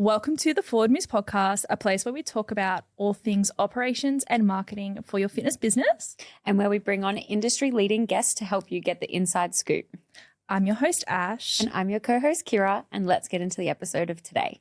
Welcome to the Forward Moves podcast, a place where we talk about all things operations and marketing for your fitness business. And where we bring on industry-leading guests to help you get the inside scoop. I'm your host, Ash. And I'm your co-host, Kira. And let's get into the episode of today.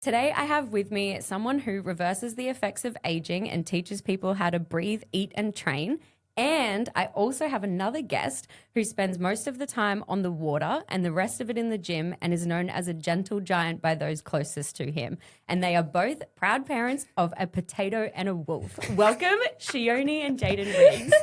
Today, I have with me someone who reverses the effects of aging and teaches people how to breathe, eat, and train. And I also have another guest who spends most of the time on the water and the rest of it in the gym and is known as a gentle giant by those closest to him. And they are both proud parents of a potato and a wolf. Welcome, Sheoni and Jayden Riggs.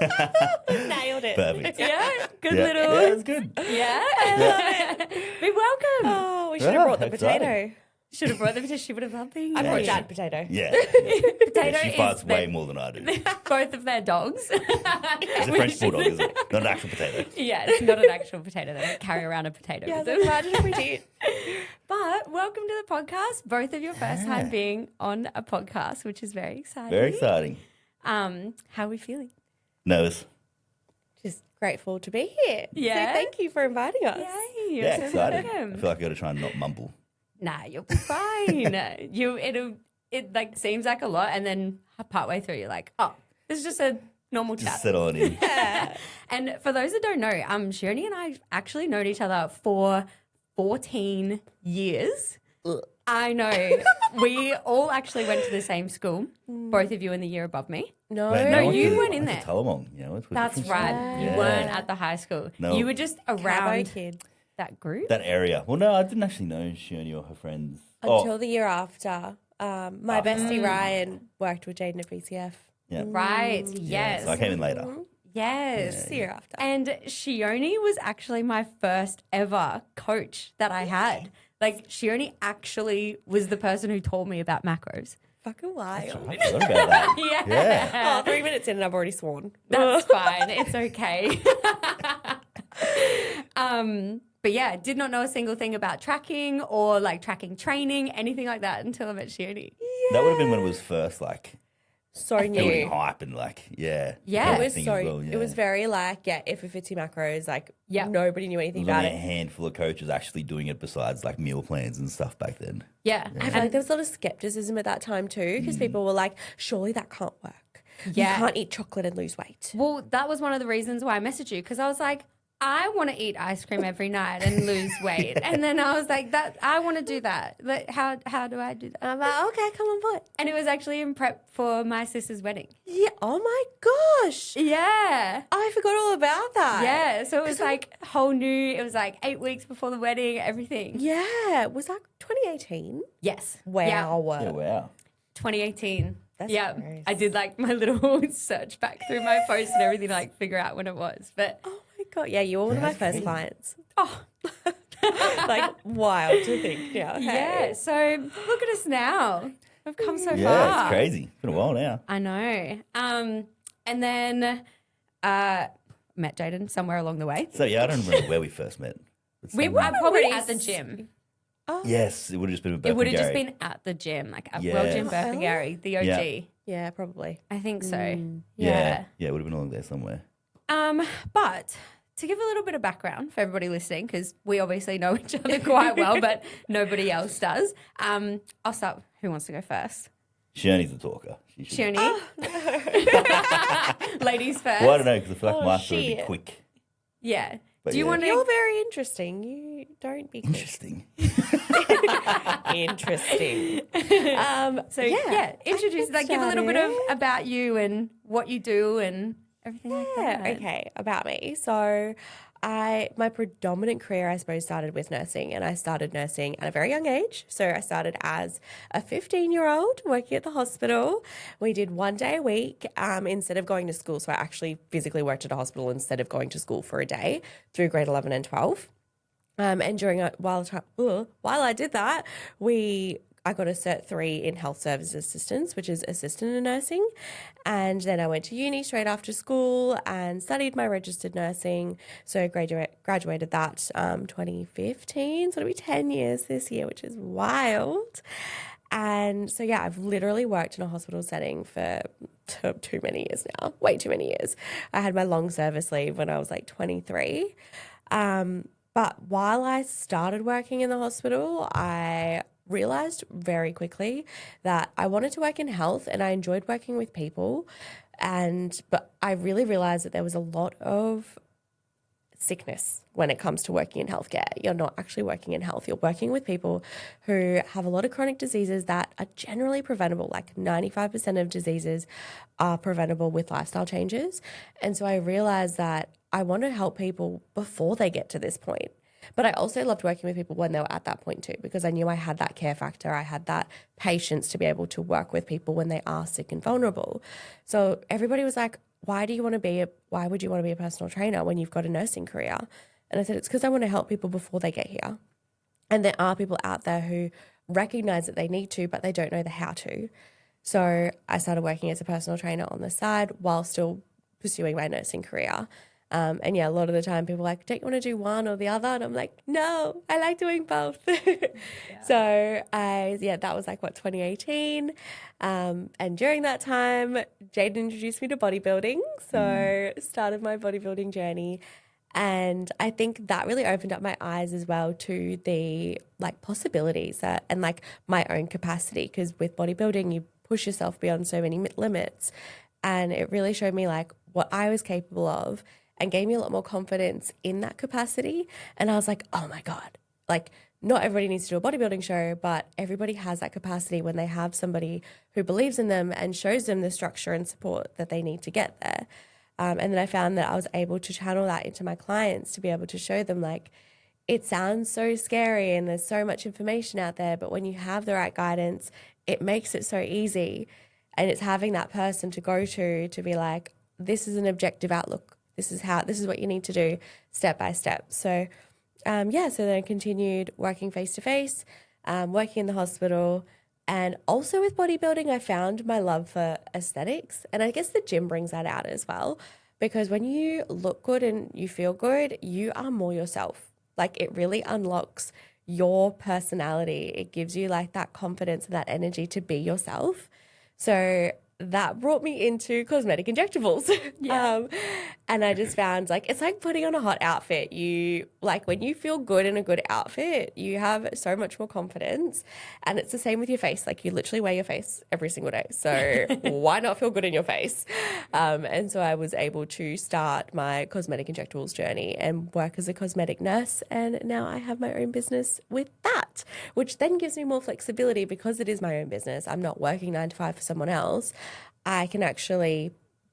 Nailed it. Perfect. Yeah, good Yeah. little. Yeah, it's good. Yeah, I love it. Be welcome. Oh, we should have brought the exciting. potato. Should have brought them to she would have helping. I brought Yeah. Dad potato. Yeah. Potato She is farts way their- more than I do. both of their dogs. It's a French bulldog, is it? Not an actual potato. Yeah, it's not an actual potato. They don't carry around a potato Yeah, with so them. imagine if we did. But welcome to the podcast. Both of your first time being on a podcast, which is very exciting. Very exciting. How are we feeling? Nervous. Just grateful to be here. Yeah. So thank you for inviting us. Yay, you're Yeah, so excited. welcome. I feel like I got to try and not mumble. Nah, you'll be fine. It like seems like a lot, and then partway through you're like, oh, this is just a normal Just chat. settle on in. And for those that don't know, Sheoni and I actually known each other for 14 years. I know. We all actually went to the same school, both of you in the year above me. No. Wait, No, I went you to- weren't in I there. went to Tullabong, you know. That's right. You weren't at the high school. No. You were just Cabo around kid. that group. That area. Well, no, I didn't actually know Sheoni or her friends. Until the year after. My bestie Ryan worked with Jayden at BCF. Yeah. Right. Yeah, Yes. so I came in later. Yes. The year after. And Sheoni was actually my first ever coach that I had. Like, Sheoni actually was the person who told me about macros. Fucking wild. I forgot about that. Yeah. Yeah. Oh, 3 minutes in and I've already sworn. That's fine. It's okay. But yeah, did not know a single thing about tracking or like tracking training, anything like that until I met Sheoni. That would have been when it was first, like, So building new. hype and, like, yeah. Yeah. It was thing so. as well, It was very like if it fits your macros, like Yeah. nobody knew anything There was about only a it. handful of coaches actually doing it besides, like, meal plans and stuff back then. Yeah. I feel like there was a lot of skepticism at that time too, because people were like, "Surely that can't work. Yeah. You can't eat chocolate and lose weight." Well, that was one of the reasons why I messaged you, because I was like, I want to eat ice cream every night and lose weight. And then I was like, that I want to do that. Like, how do I do that? And I'm like, "Okay, come on board." And it was actually in prep for my sister's wedding. Yeah. Oh my gosh. Yeah. I forgot all about that. Yeah. So it was like whole new, it was like 8 weeks before the wedding, everything. Yeah. It was like 2018. Yes. Wow. Yeah. Yeah, wow. 2018. That's yeah. gross. I did like my little search back through my posts and everything to like figure out when it was. But Oh my god. Yeah, you were one of my That's first crazy. clients. oh, Like wild to think. Yeah. Okay. yeah. So look at us now. We've come so Yeah, far. it's crazy. It's been a while now. I know. And then met Jayden somewhere along the way. So, yeah, I don't remember where we first met. But We somewhere- were probably Reese. at the gym. Yes, it would have just been with It would have just Gary. been at the gym, like at Yeah. World Gym Oh, Bertha the OG. Yeah. Yeah, probably. I think so. Yeah, it would have been along there somewhere. But to give a little bit of background for everybody listening, because we obviously know each other quite well, but nobody else does. I'll start. Who wants to go first? Sheoni's the talker. She should. Sheoni. Ladies first. Well, I don't know, because I feel like Oh, my story would be shit. quick. Yeah. But Do you yeah. want You're to? very interesting. You don't be quick. Interesting. Interesting. So yeah, introduce, get like, give a little bit of started. about you and what you do and everything like Yeah, that. okay, about me. So my predominant career, I suppose, started with nursing, and I started nursing at a very young age. So I started as a 15-year-old working at the hospital. We did 1 day a week instead of going to school. So I actually physically worked at a hospital instead of going to school for a day through grade 11 and 12. And during while I did that, I got a Cert 3 in Health Services Assistance, which is assistant in nursing. And then I went to uni straight after school and studied my registered nursing. So graduated that 2015. So it'll be 10 years this year, which is wild. And so, yeah, I've literally worked in a hospital setting for too many years now, way too many years. I had my long service leave when I was like 23. But while I started working in the hospital, I realized very quickly that I wanted to work in health and I enjoyed working with people. But I really realized that there was a lot of sickness when it comes to working in healthcare. You're not actually working in health. You're working with people who have a lot of chronic diseases that are generally preventable. Like 95% of diseases are preventable with lifestyle changes. And so I realized that I want to help people before they get to this point. But I also loved working with people when they were at that point too, because I knew I had that care factor. I had that patience to be able to work with people when they are sick and vulnerable. So everybody was like, why would you want to be a personal trainer when you've got a nursing career? And I said, it's because I want to help people before they get here. And there are people out there who recognize that they need to, but they don't know the how to. So I started working as a personal trainer on the side while still pursuing my nursing career. And yeah, a lot of the time people are like, don't you want to do one or the other? And I'm like, no, I like doing both. So that was like 2018. And during that time, Jayden introduced me to bodybuilding. So started my bodybuilding journey. And I think that really opened up my eyes as well to the like possibilities and like my own capacity. Because with bodybuilding, you push yourself beyond so many limits. And it really showed me like what I was capable of and gave me a lot more confidence in that capacity. And I was like, oh my God, like not everybody needs to do a bodybuilding show, but everybody has that capacity when they have somebody who believes in them and shows them the structure and support that they need to get there. And then I found that I was able to channel that into my clients to be able to show them like, it sounds so scary and there's so much information out there, but when you have the right guidance, it makes it so easy. And it's having that person to go to be like, this is an objective outlook. This is what you need to do step by step. So, so then I continued working face-to-face, working in the hospital, and also with bodybuilding, I found my love for aesthetics. And I guess the gym brings that out as well, because when you look good and you feel good, you are more yourself. Like it really unlocks your personality. It gives you like that confidence and that energy to be yourself. So that brought me into cosmetic injectables. Yeah. And I just found like, it's like putting on a hot outfit. You like when you feel good in a good outfit, you have so much more confidence. And it's the same with your face. Like you literally wear your face every single day. So why not feel good in your face? And so I was able to start my cosmetic injectables journey and work as a cosmetic nurse. And now I have my own business with that, which then gives me more flexibility because it is my own business. I'm not working 9 to 5 for someone else. I can actually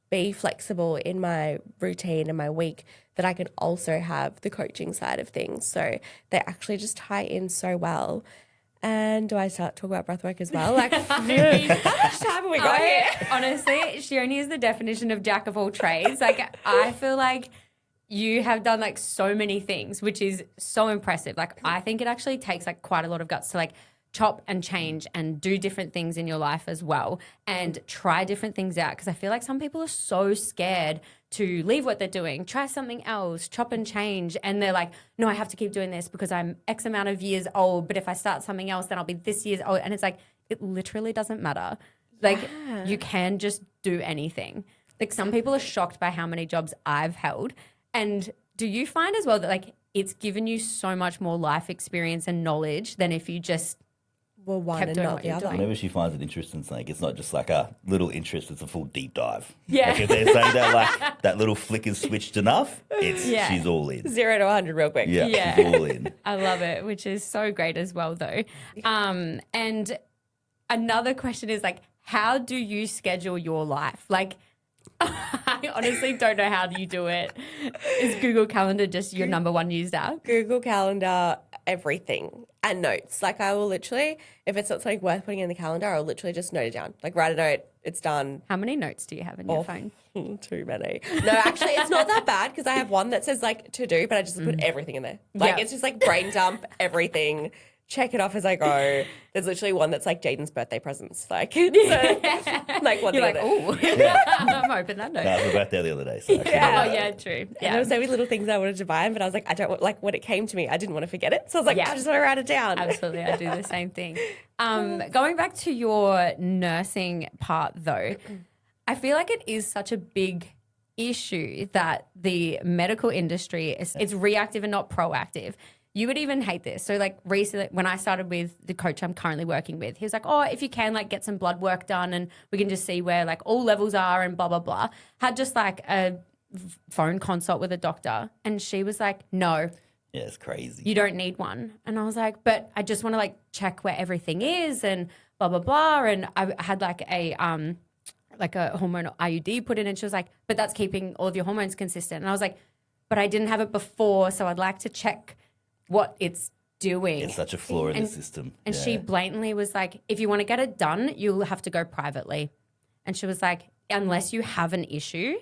be flexible in my routine and my week, that I can also have the coaching side of things. So they actually just tie in so well. And do I start talking about breathwork as well? Like, how much time have we got here? Honestly, Sheoni is the definition of jack of all trades. Like, I feel like you have done like so many things, which is so impressive. Like, I think it actually takes like quite a lot of guts to like chop and change and do different things in your life as well and try different things out, because I feel like some people are so scared to leave what they're doing, try something else, chop and change, and they're like, no, I have to keep doing this because I'm X amount of years old, but if I start something else then I'll be this years old. And it's like, it literally doesn't matter. Like you can just do anything. Like some people are shocked by how many jobs I've held. And do you find as well that like it's given you so much more life experience and knowledge than if you just one kept and doing not what the you're other? doing? Whenever she finds it interesting, it's like it's not just like a little interest; it's a full deep dive. Yeah. Like if they're saying that like that little flick is switched enough, she's all in. 0 to 100 real quick. Yeah, she's all in. I love it, which is so great as well though. And another question is like, how do you schedule your life? Like, I honestly don't know how you do it. Is Google Calendar just your number one used app? Google Calendar, everything, and notes. Like I will literally, if it's not something worth putting in the calendar, I'll literally just note it down. Like write a note, it's done. How many notes do you have in your phone? Too many. No, actually, it's not that bad because I have one that says like to do, but I just put everything in there. Like it's just like brain dump everything. Check it off as I go. There's literally one that's like Jayden's birthday presents. Like, so, like what? You're like, oh, I'm open that note. No, it was my birthday the other day. So Oh, yeah, true. And there were so many little things I wanted to buy, but I was like, I don't want, like when it came to me, I didn't want to forget it. So I was like, I just want to write it down. Absolutely, I do the same thing. Going back to your nursing part though, I feel like it is such a big issue that the medical industry it's reactive and not proactive. You would even hate this. So like recently when I started with the coach I'm currently working with, he was like, oh, if you can like get some blood work done and we can just see where like all levels are and blah, blah, blah. Had just like a phone consult with a doctor and she was like, no. Yeah, it's crazy. You don't need one. And I was like, but I just want to like check where everything is and blah, blah, blah. And I had like a hormonal IUD put in and she was like, but that's keeping all of your hormones consistent. And I was like, but I didn't have it before, so I'd like to check what it's doing. It's such a flaw in the system. And she blatantly was like, if you want to get it done, you'll have to go privately. And she was like, unless you have an issue.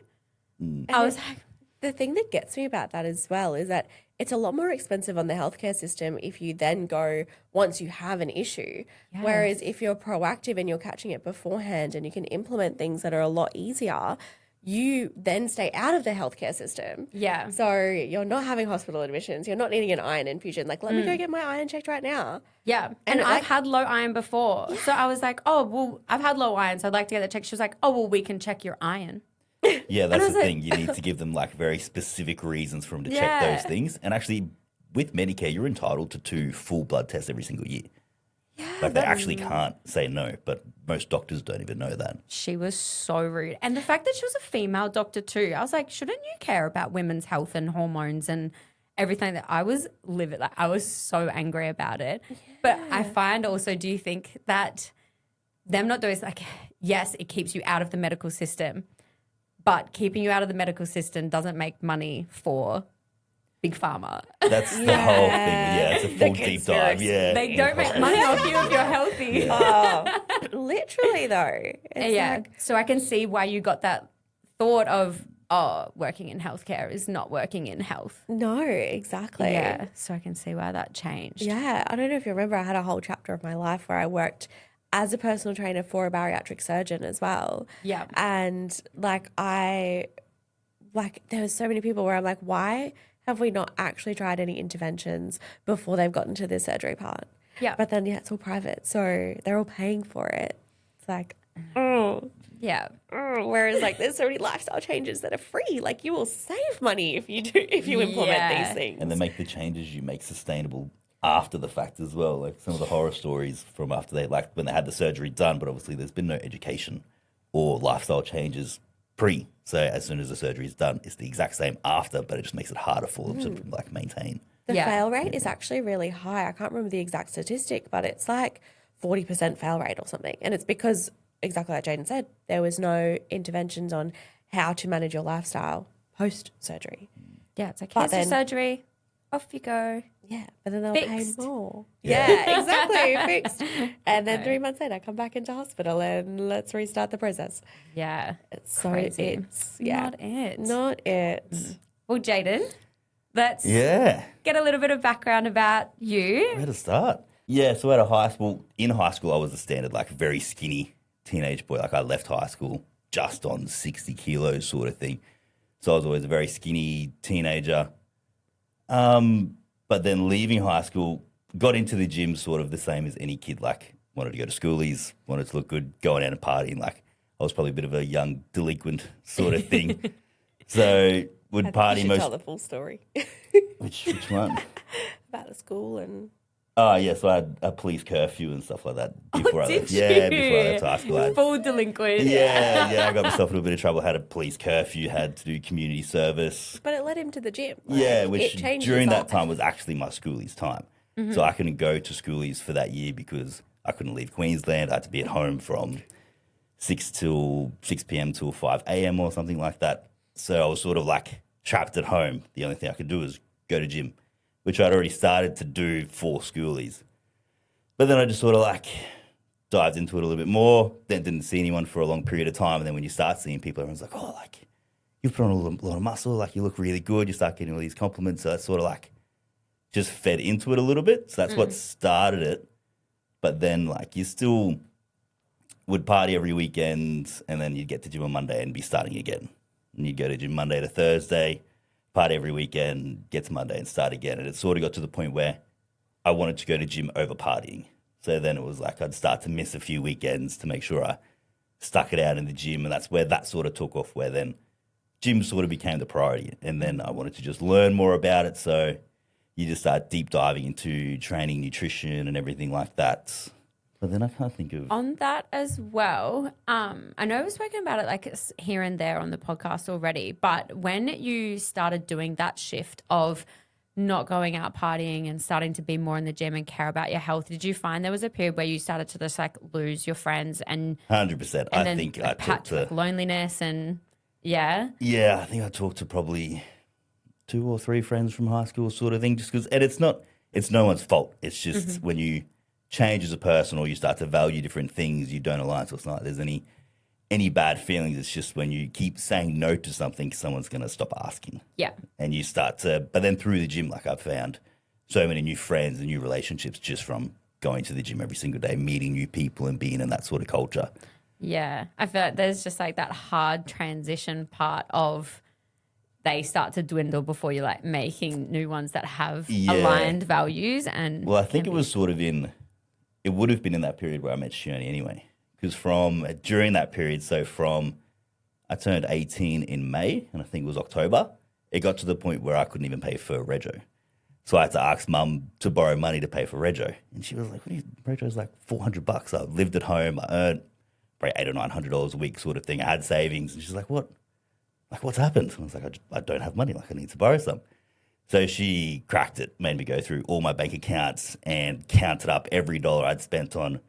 I was like, the thing that gets me about that as well is that it's a lot more expensive on the healthcare system if you then go once you have an issue. Yes. Whereas if you're proactive and you're catching it beforehand and you can implement things that are a lot easier, you then stay out of the healthcare system. Yeah. So you're not having hospital admissions. You're not needing an iron infusion. Like, let me go get my iron checked right now. Yeah. And I've had low iron before. Yeah. So I was like, oh, well, I've had low iron, so I'd like to get that checked. She was like, oh, well, we can check your iron. Yeah, that's the thing. You need to give them like very specific reasons for them to check those things. And actually, with Medicare, you're entitled to 2 full blood tests every single year. Yeah, like they actually can't say no, but most doctors don't even know that. She was so rude. And the fact that she was a female doctor too, I was like, shouldn't you care about women's health and hormones and everything? That I was livid. Like I was so angry about it. Yeah. But I find also, do you think that them not doing is like, yes, it keeps you out of the medical system, but keeping you out of the medical system doesn't make money for Big Pharma. That's the whole thing. Yeah, it's a full deep dive. Yeah. They don't make money off you if you're healthy. Literally though. It's so I can see why you got that thought of, oh, working in healthcare is not working in health. No, exactly. Yeah. So I can see why that changed. Yeah. I don't know if you remember, I had a whole chapter of my life where I worked as a personal trainer for a bariatric surgeon as well. Yeah. And there was so many people where I'm like, why have we not actually tried any interventions before they've gotten to the surgery part? Yeah. But then, it's all private. So they're all paying for it. It's like, oh. Yeah. Whereas there's so many lifestyle changes that are free. Like you will save money if you implement these things. And then make the changes you make sustainable after the fact as well. Like some of the horror stories from after when they had the surgery done, but obviously there's been no education or lifestyle changes pre. So as soon as the surgery is done, it's the exact same after, but it just makes it harder for them to maintain. The fail rate is actually really high. I can't remember the exact statistic, but it's like 40% fail rate or something. And it's because, exactly like Jayden said, there was no interventions on how to manage your lifestyle post-surgery. Yeah, it's like, here's your surgery, off you go. Yeah, but then they'll pay more. Yeah, exactly, fixed. And then 3 months later, come back into hospital and let's restart the process. Yeah, it's so crazy. Not it. Well, Jayden, let's get a little bit of background about you. Where to start? Yeah, so in high school, I was a standard, very skinny teenage boy. I left high school just on 60 kilos sort of thing. So I was always a very skinny teenager. But then leaving high school, got into the gym sort of the same as any kid, wanted to go to schoolies, wanted to look good, going out and partying. I was probably a bit of a young delinquent sort of thing. So would party most. Tell the full story. Which one? About the school and. Oh, yeah, so I had a police curfew and stuff like that before I left. Yeah, before I left high school. Full delinquent. Yeah, I got myself in a bit of trouble, had a police curfew, had to do community service. But it led him to the gym. Yeah, which during that time was actually my schoolies time. Mm-hmm. So I couldn't go to schoolies for that year because I couldn't leave Queensland. I had to be at home from 6 p.m. till 5 a.m. or something like that. So I was sort of trapped at home. The only thing I could do was go to gym, which I'd already started to do for schoolies. But then I just sort of dived into it a little bit more, then didn't see anyone for a long period of time. And then when you start seeing people, everyone's like, oh, you've put on a lot of muscle, you look really good. You start getting all these compliments. So that's sort of just fed into it a little bit. So that's what started it. But then you still would party every weekend and then you'd get to gym on Monday and be starting again. And you'd go to gym Monday to Thursday, party every weekend, get to Monday and start again. And it sort of got to the point where I wanted to go to gym over partying. So then it was I'd start to miss a few weekends to make sure I stuck it out in the gym, and that's where that sort of took off, where then gym sort of became the priority. And then I wanted to just learn more about it. So you just start deep diving into training, nutrition and everything like that. But then I can't think of... On that as well, I know we've spoken about it like here and there on the podcast already, but when you started doing that shift of not going out partying and starting to be more in the gym and care about your health, did you find there was a period where you started to just like lose your friends and 100%. and I think I talked to... like loneliness and yeah? Yeah, I think I talked to probably 2 or 3 friends from high school sort of thing, just because... And it's no one's fault. It's just when you change as a person or you start to value different things, you don't align. So it's not like there's any bad feelings. It's just when you keep saying no to something, someone's going to stop asking. Yeah. And you start to, but then through the gym, like I've found so many new friends and new relationships just from going to the gym every single day, meeting new people and being in that sort of culture. Yeah. I feel like there's just like that hard transition part of they start to dwindle before you're like making new ones that have aligned values. And well, I think it was sort of it would have been in that period where I met Sheoni anyway. Because during that period, I turned 18 in May, and I think it was October, it got to the point where I couldn't even pay for rego. So I had to ask Mum to borrow money to pay for rego. And she was like, rego's like $400. I lived at home, I earned probably $800 or $900 a week sort of thing. I had savings. And she's like, what? Like, what's happened? And I was like, I don't have money. Like, I need to borrow some. So she cracked it, made me go through all my bank accounts and counted up every dollar I'd spent on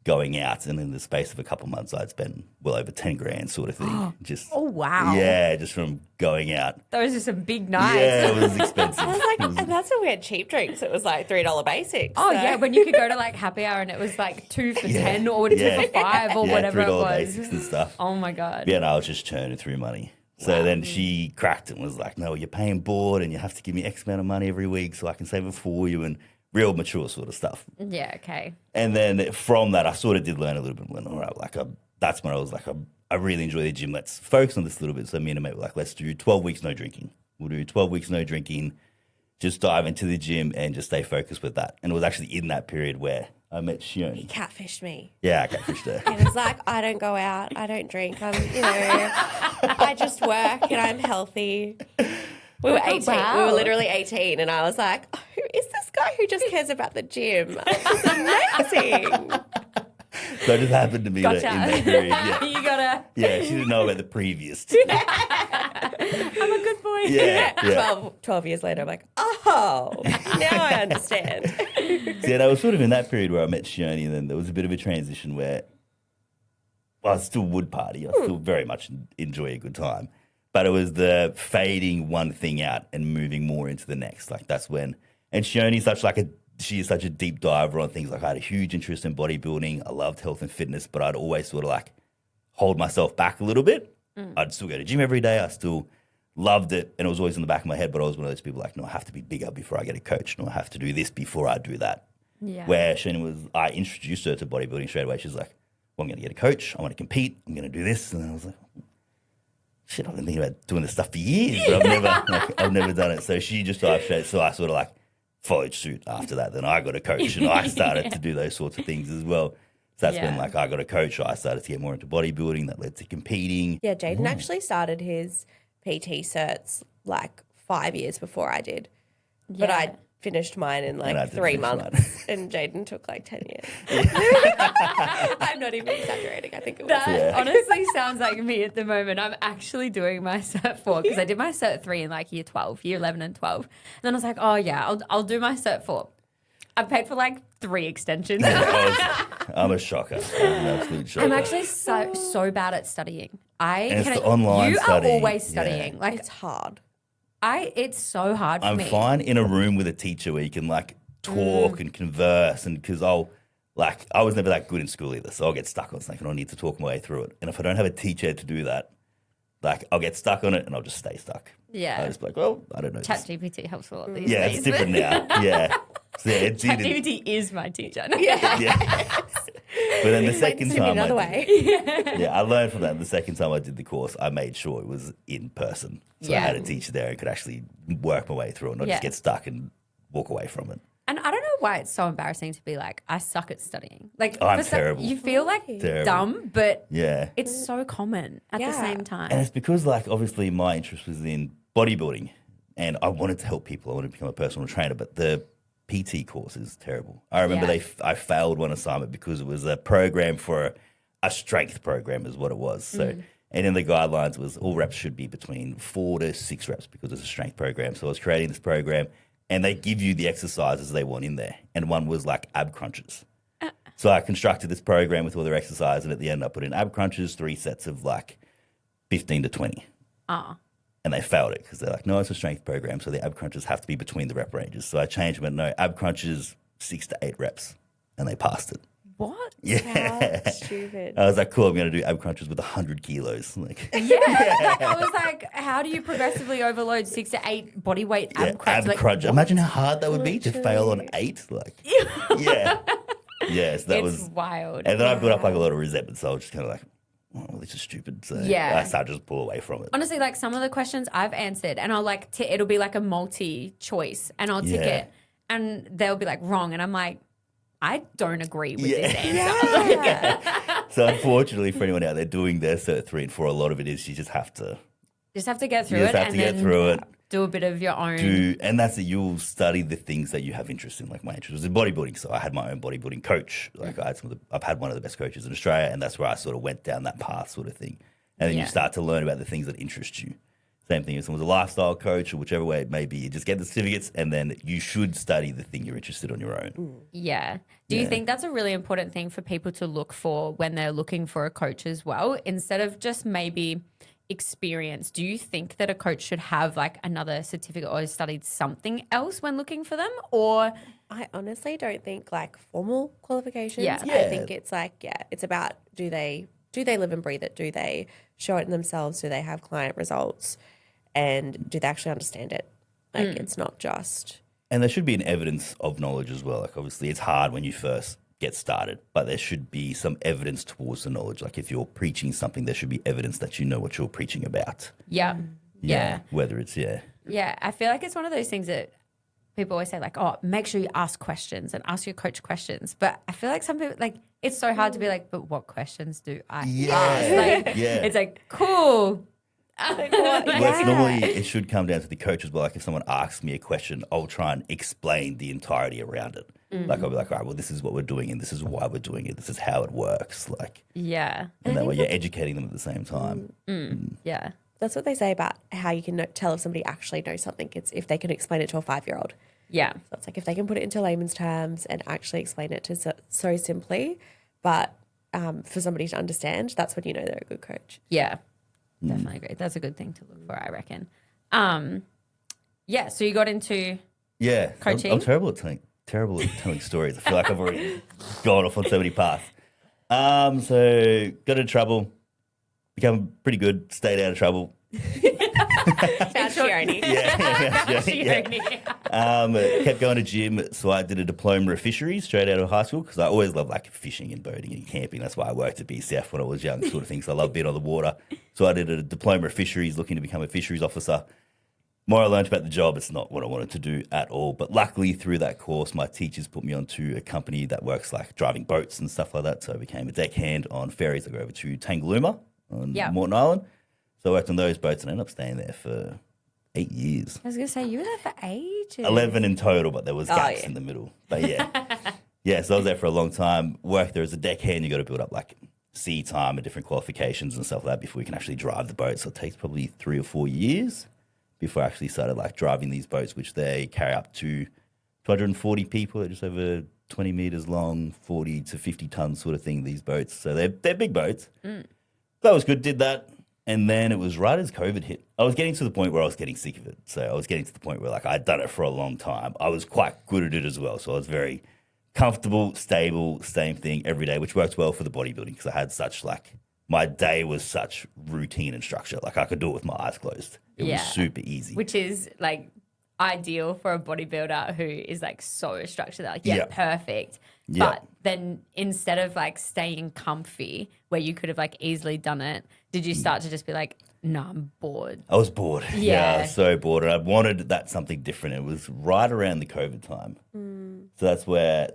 going out. And in the space of a couple of months, I'd spent well over 10 grand sort of thing. Oh, wow. Yeah, just from going out. Those are some big nights. Yeah, it was expensive. I was like, and that's when we had cheap drinks. It was like $3 basics. Oh, yeah, when you could go to like happy hour and it was like 2 for 10 or 2 for 5 or whatever it $3 was. basics and stuff. Oh, my God. Yeah, and I was just churning through money. So then she cracked it and was like, no, you're paying board and you have to give me X amount of money every week so I can save it for you, and real mature sort of stuff. Yeah, okay. And then from that, I sort of did learn a little bit. All right, that's when I was like, I really enjoy the gym. Let's focus on this a little bit. So me and a mate were like, let's do 12 weeks no drinking. We'll do 12 weeks no drinking, just dive into the gym and just stay focused with that. And it was actually in that period where I met Sheoni. He catfished me. Yeah, I catfished her. He was like, I don't go out, I don't drink, I just work and I'm healthy. We were 18. Wow. We were literally 18, and I was like, who is this guy who just cares about the gym? This is amazing. So it just happened to be that in that period. Yeah. You gotta. Yeah, she didn't know about the previous. I'm a good boy. Yeah. 12 years later, I'm like, oh, now I understand. So, yeah, I was sort of in that period where I met Sheoni, and then there was a bit of a transition where I still would party. I still very much enjoy a good time. But it was the fading one thing out and moving more into the next. Like that's when, and Sheoni's she is such a deep diver on things. Like I had a huge interest in bodybuilding. I loved health and fitness, but I'd always sort of like hold myself back a little bit. I'd still go to gym every day. I still loved it. And it was always in the back of my head, but I was one of those people like, no, I have to be bigger before I get a coach. No, I have to do this before I do that. Yeah. Where Sheoni I introduced her to bodybuilding straight away. She's like, well, I'm going to get a coach. I want to compete. I'm going to do this. And then I was like, shit, I've been thinking about doing this stuff for years, but I've never done it. So she just dived straight. So I sort of like followed suit after that. Then I got a coach and I started to do those sorts of things as well. So that's when like I got a coach. I started to get more into bodybuilding. That led to competing. Yeah, Jayden actually started his PT certs like 5 years before I did. But I finished mine in like 3 months and Jayden took like 10 years. I'm not even exaggerating. I think it was. That honestly sounds like me at the moment. I'm actually doing my Cert 4 because I did my Cert 3 in like year 11 and 12. And then I was like, oh yeah, I'll do my Cert 4. I've paid for like 3 extensions. I'm a shocker. I'm an absolute shocker. I'm actually so bad at studying. It's the online studying. You are always studying. Yeah. Like it's hard. It's so hard for me. I'm fine in a room with a teacher where you can like talk and converse, and because I was never that good in school either, so I'll get stuck on something and I'll need to talk my way through it. And if I don't have a teacher to do that, like I'll get stuck on it and I'll just stay stuck. Yeah. I'll just be like, well, I don't know. ChatGPT helps a lot these Yeah, days. it's different now. Yeah. So, yeah, it did. ChatGPT is my teacher. Yeah. But then the second time another way. I learned from that. The second time I did the course, I made sure it was in person. So I had a teacher there and could actually work my way through it, not just get stuck and walk away from it. And I don't know why it's so embarrassing to be like, I suck at studying? Like, I'm for some- terrible. you feel like Terrible. dumb, but Yeah. it's so common at the same time. And it's because, like, obviously my interest was in bodybuilding and I wanted to help people. I wanted to become a personal trainer, but the PT course is terrible. I remember I failed one assignment because it was a program for a strength program is what it was. So, and in the guidelines was all reps should be between 4 to 6 reps because it's a strength program. So I was creating this program and they give you the exercises they want in there. And one was like ab crunches. So I constructed this program with all their exercise and at the end I put in ab crunches, 3 sets of like 15 to 20. And they failed it because they're like, no, it's a strength program. So the ab crunches have to be between the rep ranges. So I changed them and no, ab crunches 6 to 8 reps. And they passed it. What? Yeah. How stupid. I was like, cool, I'm going to do ab crunches with 100 kilos. Like, Yeah. I was like, how do you progressively overload 6 to 8 body weight ab crunch? ab Like, crunch. what? Imagine how hard that would be to fail on 8. Like, yeah. Yes, that It's was wild. And then I built up like a lot of resentment. So I was just kind of like, oh, this is stupid. So Yeah. I started to just pull away from it. Honestly, like some of the questions I've answered, and I'll like, it'll be like a multi-choice, and I'll tick Yeah. it, and they'll be like wrong, and I'm like, I don't agree with Yeah. this answer. So unfortunately for anyone out there doing their Cert 3 and 4, a lot of it is you just have to Just have to get through You it, just have and to get then through it. do a bit of your own. and that's it. You'll study the things that you have interest in. Like my interest was in bodybuilding, so I had my own bodybuilding coach. Like I've had one of the best coaches in Australia, and that's where I sort of went down that path, sort of thing. And then Yeah. you start to learn about the things that interest you. Same thing if someone's a lifestyle coach or whichever way it may be. You just get the certificates, and then you should study the thing you're interested on your own. Yeah. Do you think that's a really important thing for people to look for when they're looking for a coach as well? Instead of just maybe experience, do you think that a coach should have like another certificate or studied something else when looking for them? Or I honestly don't think like formal qualifications. Yeah. I think it's like, it's about do they live and breathe it? Do they show it in themselves? Do they have client results? And do they actually understand it? Like it's not just. And there should be an evidence of knowledge as well. Like obviously it's hard when you first get started, but there should be some evidence towards the knowledge. Like if you're preaching something, there should be evidence that you know what you're preaching about. yeah. Whether it's, Yeah, I feel like it's one of those things that people always say like, oh, make sure you ask questions and ask your coach questions. But I feel like some people, like, it's so hard to be like, but what questions do I ask? Like, it's like, cool. Well, it's normally it should come down to the coach as well. Like if someone asks me a question, I'll try and explain the entirety around it. Like I'll be like, all right, well, this is what we're doing and this is why we're doing it. This is how it works. Like, Yeah. and that way you're educating them at the same time. Yeah. That's what they say about how you can tell if somebody actually knows something. It's if they can explain it to a 5-year-old. Yeah. So it's like if they can put it into layman's terms and actually explain it to so simply, but for somebody to understand, that's when you know they're a good coach. Yeah. Definitely agree. That's a good thing to look for, I reckon. Yeah. So you got into Yeah. Coaching? I'm terrible at telling stories. I feel like I've already gone off on so many paths. So got into trouble, become pretty good, stayed out of trouble. That's Sheoni. Kept going to gym, so I did a diploma of fisheries straight out of high school because I always loved like fishing and boating and camping. That's why I worked at BCF when I was young, sort of thing. So I love being on the water. So I did a diploma of fisheries, looking to become a fisheries officer. More I learned about the job, it's not what I wanted to do at all. But luckily through that course, my teachers put me onto a company that works like driving boats and stuff like that. So I became a deckhand on ferries. I go over to Tangalooma on Morton Island. So I worked on those boats and I ended up staying there for 8 years. I was going to say, you were there for ages. 11 in total, but there was gaps in the middle. But yeah, so I was there for a long time. Worked there as a deckhand. You got to build up like sea time and different qualifications and stuff like that before you can actually drive the boat. So it takes probably 3 or 4 years before I actually started like driving these boats, which they carry up to 240 people. They're just over 20 meters long, 40 to 50 tons sort of thing, these boats. So they're big boats. That was good, did that. And then it was right as COVID hit. I was getting to the point where I was getting sick of it. So I was getting to the point where like I'd done it for a long time. I was quite good at it as well. So I was very comfortable, stable, same thing every day, which worked well for the bodybuilding because I had such like, my day was such routine and structure. Like I could do it with my eyes closed. It was super easy. Which is like ideal for a bodybuilder who is like so structured. Like, perfect. But then instead of like staying comfy where you could have like easily done it, did you start to just be like, no, I'm bored? I was bored. I was so bored. And I wanted that something different. It was right around the COVID time. So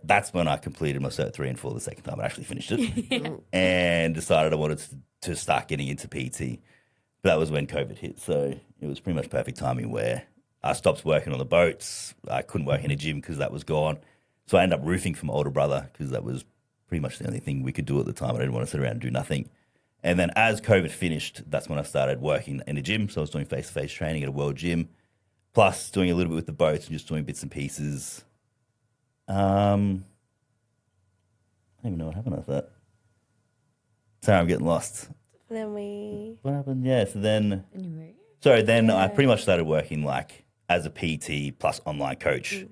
that's when I completed my Cert 3 and 4 the second time. I actually finished it and decided I wanted to start getting into PT. But that was when COVID hit. So it was pretty much perfect timing where I stopped working on the boats. I couldn't work in a gym because that was gone. So I ended up roofing for my older brother because that was pretty much the only thing we could do at the time. I didn't want to sit around and do nothing. And then as COVID finished, that's when I started working in a gym. So I was doing face-to-face training at a world gym, plus doing a little bit with the boats and just doing bits and pieces. I don't even know what happened after that. Sorry, I'm getting lost. What happened? Yeah, so then... And you moved? So then I pretty much started working like as a PT plus online coach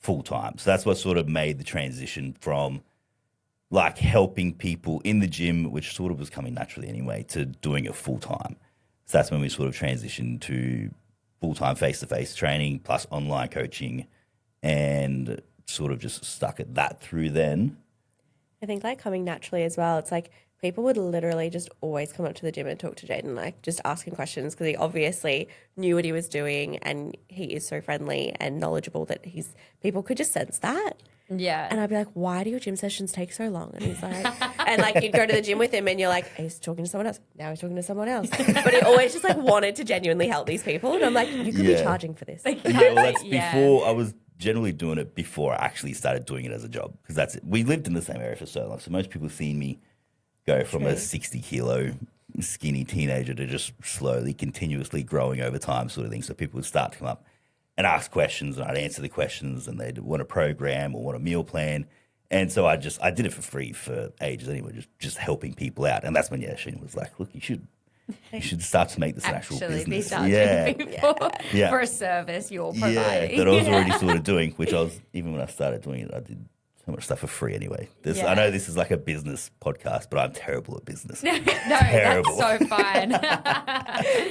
full-time. So that's what sort of made the transition from like helping people in the gym, which sort of was coming naturally anyway, to doing it full-time. So that's when we sort of transitioned to full-time face-to-face training plus online coaching and sort of just stuck at that through then. I think like coming naturally as well. It's like people would literally just always come up to the gym and talk to Jayden, like just asking questions because he obviously knew what he was doing and he is so friendly and knowledgeable that people could just sense that. Yeah. And I'd be like, why do your gym sessions take so long? And he's like, and like you'd go to the gym with him and you're like, he's talking to someone else. Now he's talking to someone else. But he always just like wanted to genuinely help these people. And I'm like, you could be charging for this. Yeah, well, that's before I was generally doing it before I actually started doing it as a job because that's it. We lived in the same area for so long. So most people have seen me go from a 60-kilo skinny teenager to just slowly, continuously growing over time sort of thing. So people would start to come up and ask questions and I'd answer the questions and they'd want a program or want a meal plan. And so I did it for free for ages anyway, just helping people out. And that's when, Sheena was like, look, you should start to make this an actual business. Be charging people for a service you're providing. That I was already sort of doing, which even when I started doing it, I did so much stuff for free anyway. I know this is like a business podcast, but I'm terrible at business. No, terrible. That's so fine.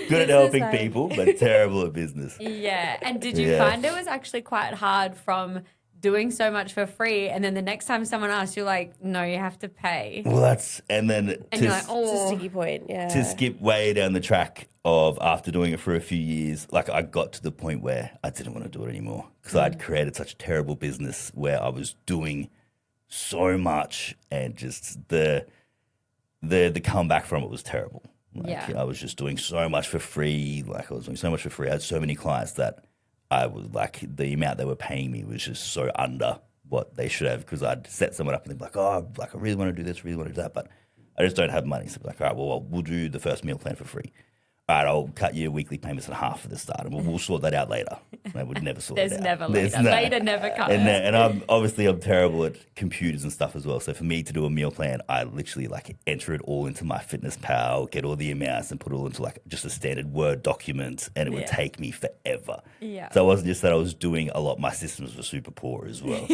Good at helping people, but terrible at business. Yeah. And did you find it was actually quite hard from doing so much for free and then the next time someone asks, you're like, no, you have to pay? Well, you're like, It's a sticky point, to skip way down the track of after doing it for a few years, like I got to the point where I didn't want to do it anymore because I'd created such a terrible business where I was doing so much and just the comeback from it was terrible. I was just doing so much for free. I had so many clients that I was like, the amount they were paying me was just so under what they should have because I'd set someone up and they'd be like, oh, like I really want to do this, really want to do that, but I just don't have money. So I'm like, all right, well, we'll do the first meal plan for free. All right, I'll cut your weekly payments in half for the start, and we'll sort that out later. They would never sort it out. There's never later. Later never comes. And I'm terrible at computers and stuff as well. So for me to do a meal plan, I literally like enter it all into my Fitness Pal, get all the amounts, and put it all into like just a standard Word document, and it would take me forever. Yeah. So it wasn't just that I was doing a lot. My systems were super poor as well.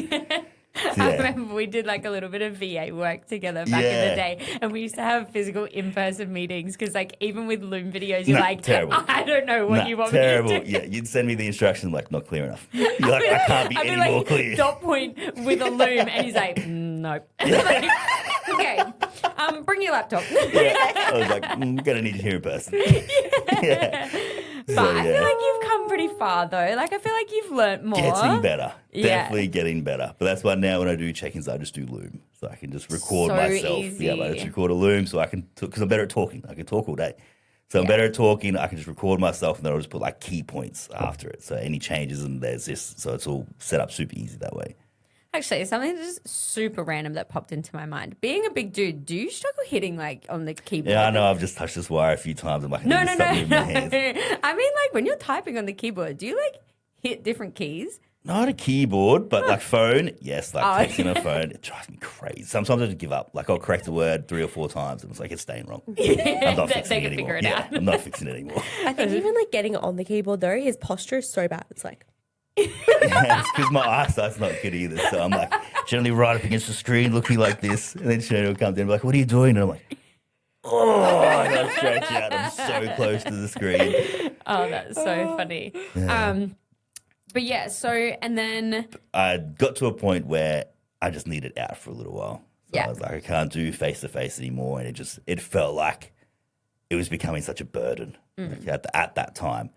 I remember we did like a little bit of VA work together back in the day, and we used to have physical in-person meetings because like even with Loom videos, you're like, terrible. I don't know what you want me to do. Yeah, you'd send me the instructions like, not clear enough. You're like, I can't be any more clear. Dot point with a Loom, and he's like, nope. Like, okay, bring your laptop. I was like, we're going to need you here in person. But I feel like you've come pretty far though. Like I feel like you've learnt more. Getting better. Definitely getting better. But that's why now when I do check-ins, I just do Loom. So I can just record myself. Easy. Yeah, I just record a Loom so I can, because I'm better at talking. I can talk all day. So I'm better at talking. I can just record myself and then I'll just put like key points after it. So any changes and there's this. So it's all set up super easy that way. Actually, something just super random that popped into my mind. Being a big dude, do you struggle hitting like on the keyboard? Yeah, I know. I've just touched this wire a few times. I'm like, no. My hands. I mean, like when you're typing on the keyboard, do you like hit different keys? Not a keyboard, but like phone. Yes, like texting on a phone. It drives me crazy. Sometimes I just give up. Like I'll correct the word 3 or 4 times and it's like it's staying wrong. I'm not fixing it anymore. I'm not fixing it anymore. I think even like getting on the keyboard though, his posture is so bad. It's like... it's because my eyesight's not good either. So I'm like generally right up against the screen looking like this. And then Sheena will come down and be like, what are you doing? And I'm like, oh, and I stretch out. I'm so close to the screen. Oh, that's so funny. Yeah. But yeah, so, and then... I got to a point where I just needed out for a little while. So I was like, I can't do face-to-face anymore. And it felt like it was becoming such a burden at that time.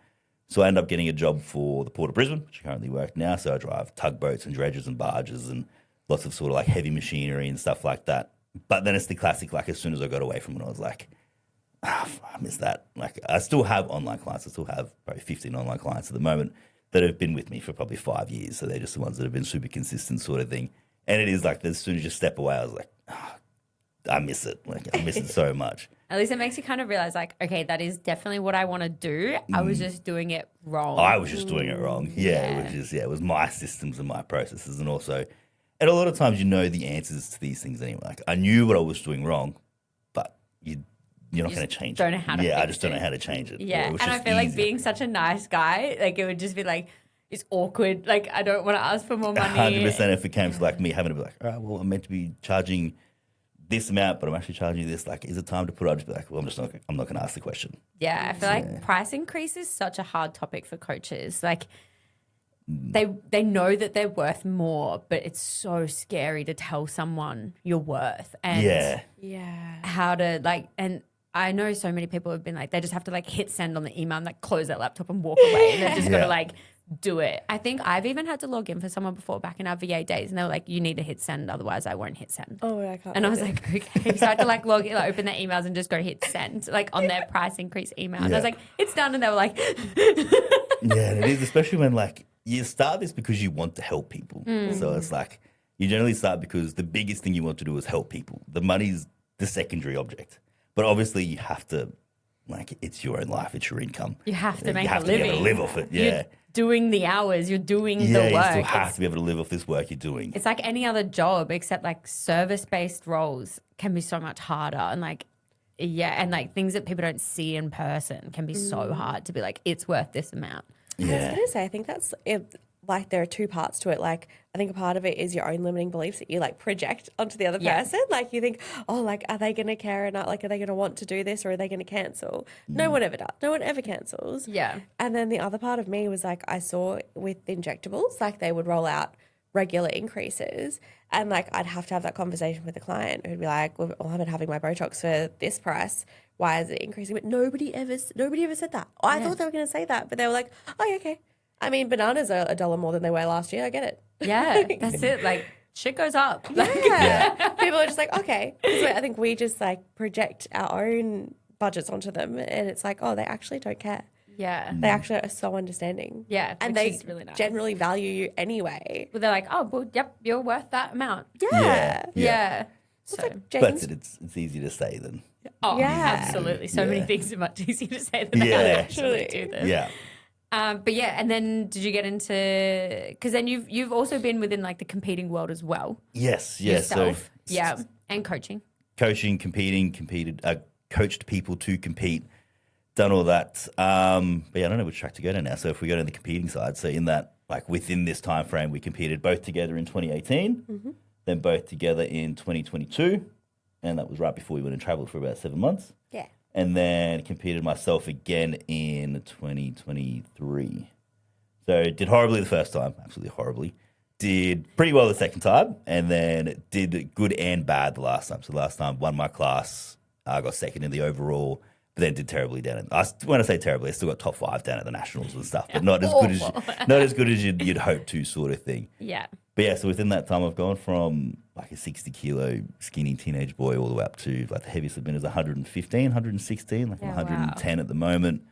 So I ended up getting a job for the Port of Brisbane, which I currently work now. So I drive tugboats and dredgers and barges and lots of sort of like heavy machinery and stuff like that. But then it's the classic, like as soon as I got away from it, I was like, I miss that. Like I still have online clients. I still have probably 15 online clients at the moment that have been with me for probably 5 years. So they're just the ones that have been super consistent sort of thing. And it is like as soon as you step away, I was like, I miss it. Like I miss it so much. At least it makes you kind of realize, like, okay, that is definitely what I want to do. I was just doing it wrong. I was just doing it wrong. It was my systems and my processes, and also, and a lot of times you know the answers to these things anyway. Like I knew what I was doing wrong, but you're not going to change don't it. know how to I fix just don't it. know how to change it. Yeah, It was and I just feel like easier. being such a nice guy, like it would just be like, it's awkward. Like I don't want to ask for more money. 100%. If it came to like me having to be like, all right, well, I'm meant to be charging this amount, but I'm actually charging you this. Like, is it time to put it? I'll just be like, well, I'm not going to ask the question. Yeah, I feel like price increase is such a hard topic for coaches. Like they know that they're worth more, but it's so scary to tell someone you're worth and Yeah. how to like. And I know so many people have been like, they just have to like hit send on the email and like close that laptop and walk away, and they've just got to like do it. I think I've even had to log in for someone before back in our VA days, and they were like, you need to hit send, otherwise I won't hit send. Oh, I can't. And I was like, okay. So I had to like log in, like, open their emails and just go hit send, like on their price increase email. And I was like, it's done. And they were like, Yeah, it is, especially when like you start this because you want to help people. So it's like you generally start because the biggest thing you want to do is help people. The money's the secondary object. But obviously you have to, like, it's your own life, it's your income. you have to make you have a to be living. able to live off it. Yeah. You're doing the hours, you're doing the You work. still have to be able to live off this work you're doing. It's like any other job, except like service-based roles can be so much harder, and like, and like things that people don't see in person can be so hard to be like, it's worth this amount. I was going to say, I think that's it. Like there are two parts to it. Like I think a part of it is your own limiting beliefs that you like project onto the other person. Like you think, oh, like are they going to care or not? Like are they going to want to do this or are they going to cancel? No one ever does. No one ever cancels. Yeah. And then the other part of me was like I saw with injectables, like they would roll out regular increases, and like I'd have to have that conversation with the client who'd be like, well, I've been having my Botox for this price. Why is it increasing? But nobody ever said that. Oh, I thought they were going to say that, but they were like, oh, yeah, okay. I mean, bananas are $1 more than they were last year. I get it. Yeah, that's it. Like shit goes up. Yeah. People are just like, okay. So I think we just like project our own budgets onto them, and it's like, oh, they actually don't care. Yeah. They actually are so understanding. Yeah, And which they is really nice. generally value you anyway. Well, they're like, oh, well, yep, you're worth that amount. Yeah. Yeah. It's So, like But James. it's easier to say than. oh, Yeah. absolutely. So many Yeah. things are much easier to say than how to Yeah. actually do this. Yeah. But yeah, and then did you get into, because then you've also been within like the competing world as well. Yes. Yourself. So Yeah. And coaching. coaching, competed, coached people to compete, done all that. But yeah, I don't know which track to go to now. So if we go to the competing side, so in that, like within this time frame, we competed both together in 2018, then both together in 2022, and that was right before we went and traveled for about 7 months. Yeah. And then competed myself again in 2023. So did horribly the first time, absolutely horribly. Did pretty well the second time, and then did good and bad the last time. So last time won my class, I got second in the overall, but then did terribly down. When I say terribly, I still got top 5 down at the nationals and stuff, but not as good as you'd hope to, sort of thing. Yeah. But yeah, so within that time, I've gone from like a 60-kilo skinny teenage boy all the way up to like the heaviest I've been is 115, 116, like I'm 110 at the moment.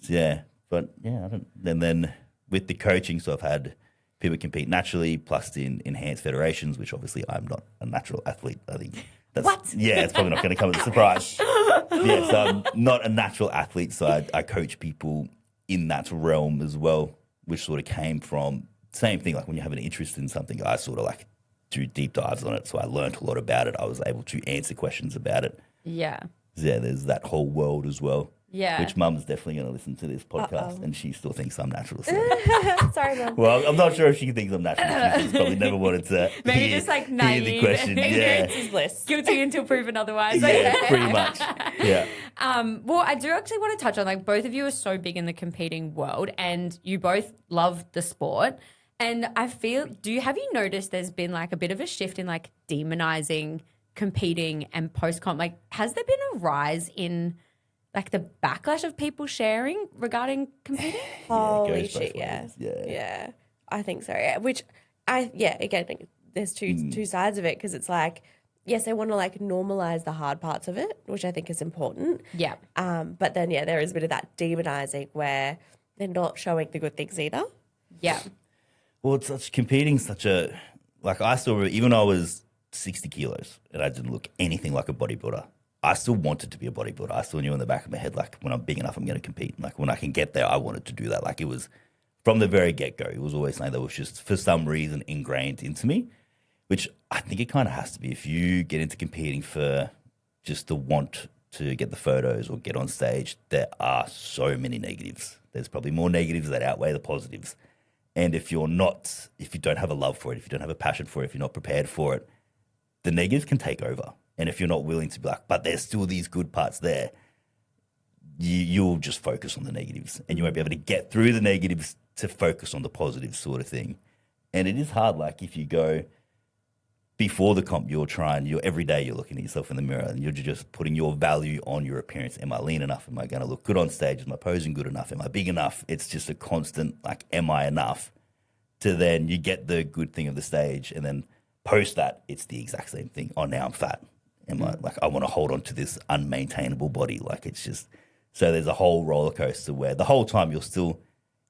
So yeah, but yeah, and then with the coaching, so I've had people compete naturally, plus in enhanced federations, which obviously I'm not a natural athlete. I think that's What? Yeah, it's probably not going to come as a surprise. Yeah, so I'm not a natural athlete, so I coach people in that realm as well, which sort of came from same thing. Like when you have an interest in something, I sort of like do deep dives on it, so I learned a lot about it. I was able to answer questions about it. Yeah. Yeah, there's that whole world as well. Yeah. Which Mum's definitely going to listen to this podcast, and she still thinks I'm natural. So. Sorry, Mum. Well, I'm not sure if she thinks I'm natural. She's probably never wanted to Maybe hear, just like hear naive. the question. Yeah, Ignorance is bliss. Guilty until proven otherwise. yeah, pretty much. Yeah. Well, I do actually want to touch on, like, both of you are so big in the competing world and you both love the sport. And I feel, have you noticed there's been like a bit of a shift in like demonizing competing and post-comp? Like, has there been a rise in like the backlash of people sharing regarding competing? Holy goes both shit, yeah. ways, yeah. Yeah, I think so. Yeah. Which again, there's two sides of it because it's like, yes, they want to like normalize the hard parts of it, which I think is important. Yeah. But then, there is a bit of that demonizing where they're not showing the good things either. Yeah. Well, competing such a, like I still, even though I was 60 kilos and I didn't look anything like a bodybuilder, I still wanted to be a bodybuilder. I still knew in the back of my head, like when I'm big enough, I'm going to compete. Like when I can get there, I wanted to do that. Like it was from the very get-go. It was always something that was just for some reason ingrained into me, which I think it kind of has to be. If you get into competing for just the want to get the photos or get on stage, there are so many negatives. There's probably more negatives that outweigh the positives. And if you don't have a love for it, if you don't have a passion for it, if you're not prepared for it, the negatives can take over. And if you're not willing to be like, but there's still these good parts there, you'll just focus on the negatives and you won't be able to get through the negatives to focus on the positives sort of thing. And it is hard. Like if you go before the comp, every day you're looking at yourself in the mirror and you're just putting your value on your appearance. Am I lean enough? Am I going to look good on stage? Is my posing good enough? Am I big enough? It's just a constant, like, am I enough? To then you get the good thing of the stage and then post that, it's the exact same thing. Oh, now I'm fat. I want to hold on to this unmaintainable body. Like it's just, so there's a whole roller coaster where the whole time you're still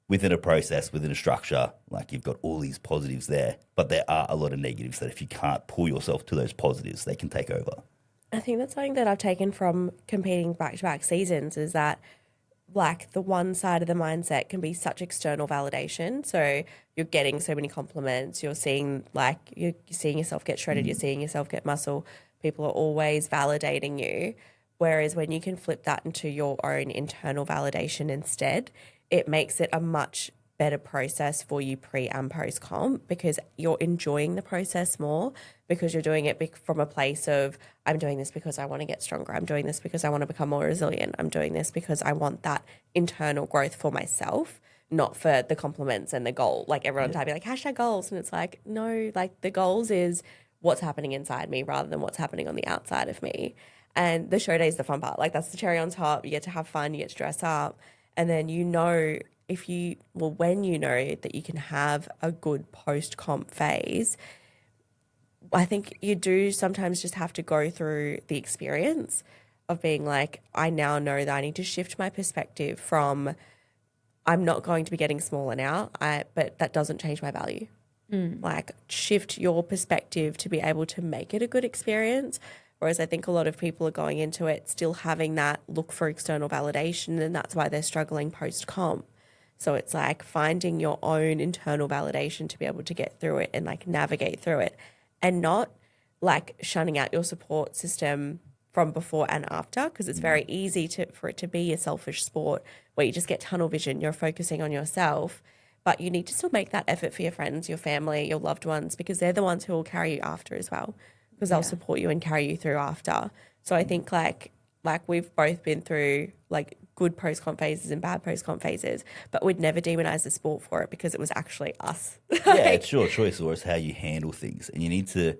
within a process, within a structure, like you've got all these positives there, but there are a lot of negatives that if you can't pull yourself to those positives, they can take over. I think that's something that I've taken from competing back-to-back seasons is that like the one side of the mindset can be such external validation. So you're getting so many compliments, you're seeing yourself get shredded, you're seeing yourself get muscle. People are always validating you. Whereas when you can flip that into your own internal validation instead, it makes it a much better process for you pre and post comp because you're enjoying the process more because you're doing it from a place of I'm doing this because I want to get stronger. I'm doing this because I want to become more resilient. I'm doing this because I want that internal growth for myself, not for the compliments and the goal. Like everyone typing like hashtag goals. And it's like, no, like the goals is what's happening inside me rather than what's happening on the outside of me. And the show day is the fun part. Like that's the cherry on top. You get to have fun, you get to dress up. And then when you know that you can have a good post-comp phase, I think you do sometimes just have to go through the experience of being like, I now know that I need to shift my perspective from I'm not going to be getting smaller now, but that doesn't change my value. Like shift your perspective to be able to make it a good experience. Whereas I think a lot of people are going into it still having that look for external validation and that's why they're struggling post-comp. So it's like finding your own internal validation to be able to get through it and like navigate through it and not like shunning out your support system from before and after because it's very easy for it to be a selfish sport where you just get tunnel vision, you're focusing on yourself, but you need to still make that effort for your friends, your family, your loved ones because they're the ones who will carry you after as well because they'll support you and carry you through after. So I think like we've both been through like good post-comp phases and bad post-comp phases, but we'd never demonize the sport for it because it was actually us. Yeah, it's your choice or it's how you handle things. And you need to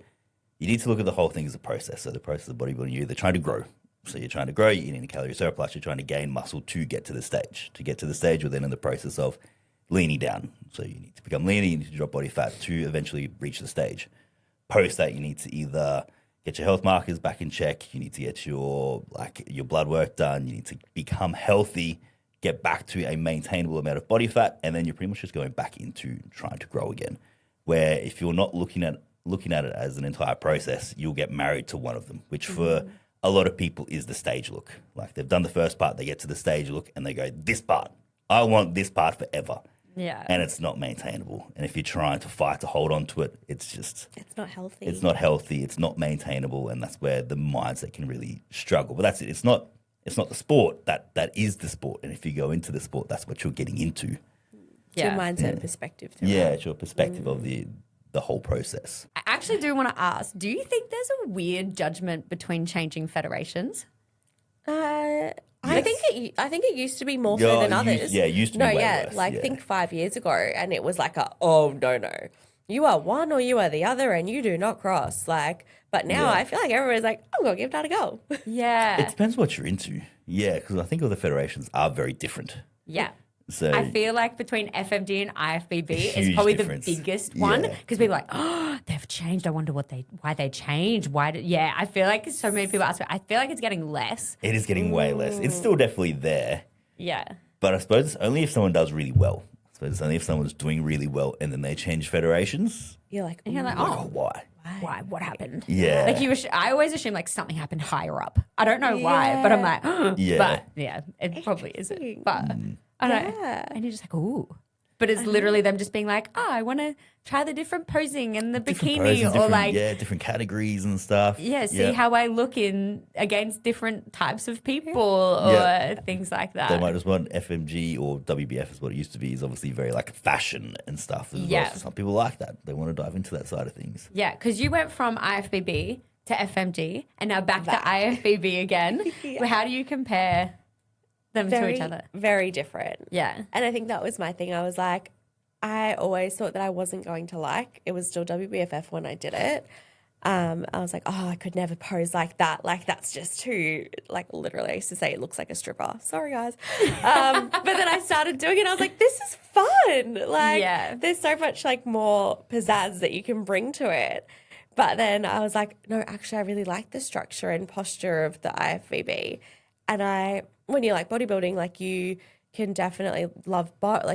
look at the whole thing as a process. So the process of bodybuilding, you're either trying to grow. So you're trying to grow, you're eating a calorie surplus, you're trying to gain muscle to get to the stage. To get to the stage, you're then in the process of leaning down. So you need to become leaner, you need to drop body fat to eventually reach the stage. Post that, you need to either get your health markers back in check, you need to get your blood work done, you need to become healthy, get back to a maintainable amount of body fat, and then you're pretty much just going back into trying to grow again. Where if you're not looking at it as an entire process, you'll get married to one of them, which for a lot of people is the stage look. Like they've done the first part, they get to the stage look, and they go, this part, I want this part forever. Yeah. And it's not maintainable. And if you're trying to fight to hold on to it, it's not healthy. It's not healthy. It's not maintainable. And that's where the mindset can really struggle. But that's it. It's not the sport. That is the sport. And if you go into the sport, that's what you're getting into. It's your mindset and perspective. It's your perspective of the whole process. I actually do want to ask, do you think there's a weird judgment between changing federations? I think it used to be more so than others. It used to be way worse. Like think 5 years ago and it was like no. You are one or you are the other and you do not cross. Like, but now I feel like everybody's like, I'm going to give that a go. Yeah. It depends what you're into. Yeah, because I think all the federations are very different. Yeah. So I feel like between FMG and IFBB is Huge probably difference. the biggest one Yeah. because people are like, oh, they've changed. I wonder why they changed. Yeah, I feel like so many people ask me. I feel like it's getting less. it is getting way less. It's still definitely there, Yeah. but I suppose it's only if someone does really well. I suppose it's only if someone's doing really well and then they change federations. You're like, And you're like, Like, oh, oh, why? why? What happened? Yeah. Like I always assume like something happened higher up. I don't know why, but I'm like, Yeah. but yeah, it probably isn't. But I don't know. Yeah. And you're just like, ooh. But it's literally them just being like, oh, I want to try the different posing and the Different bikini poses, or different- like, different categories and stuff. see how I look in against different types of people or Yeah. things like that. They might just want FMG or WBF is what it used to be, is obviously very like fashion and stuff as Yeah. well. So some people like that. They want to dive into that side of things. Yeah, because you went from IFBB to FMG and now back to IFBB again. How do you compare them to each other? Very different. Yeah. And I think that was my thing. I was like, I always thought that I wasn't going to like. It was still WBFF when I did it. I was like, oh, I could never pose like that. Like, that's just too, like, literally, I used to say it looks like a stripper. Sorry, guys. But then I started doing it. I was like, this is fun. Like, there's so much, like, more pizzazz that you can bring to it. But then I was like, no, actually, I really like the structure and posture of the IFBB. And when you like bodybuilding, like, you can definitely love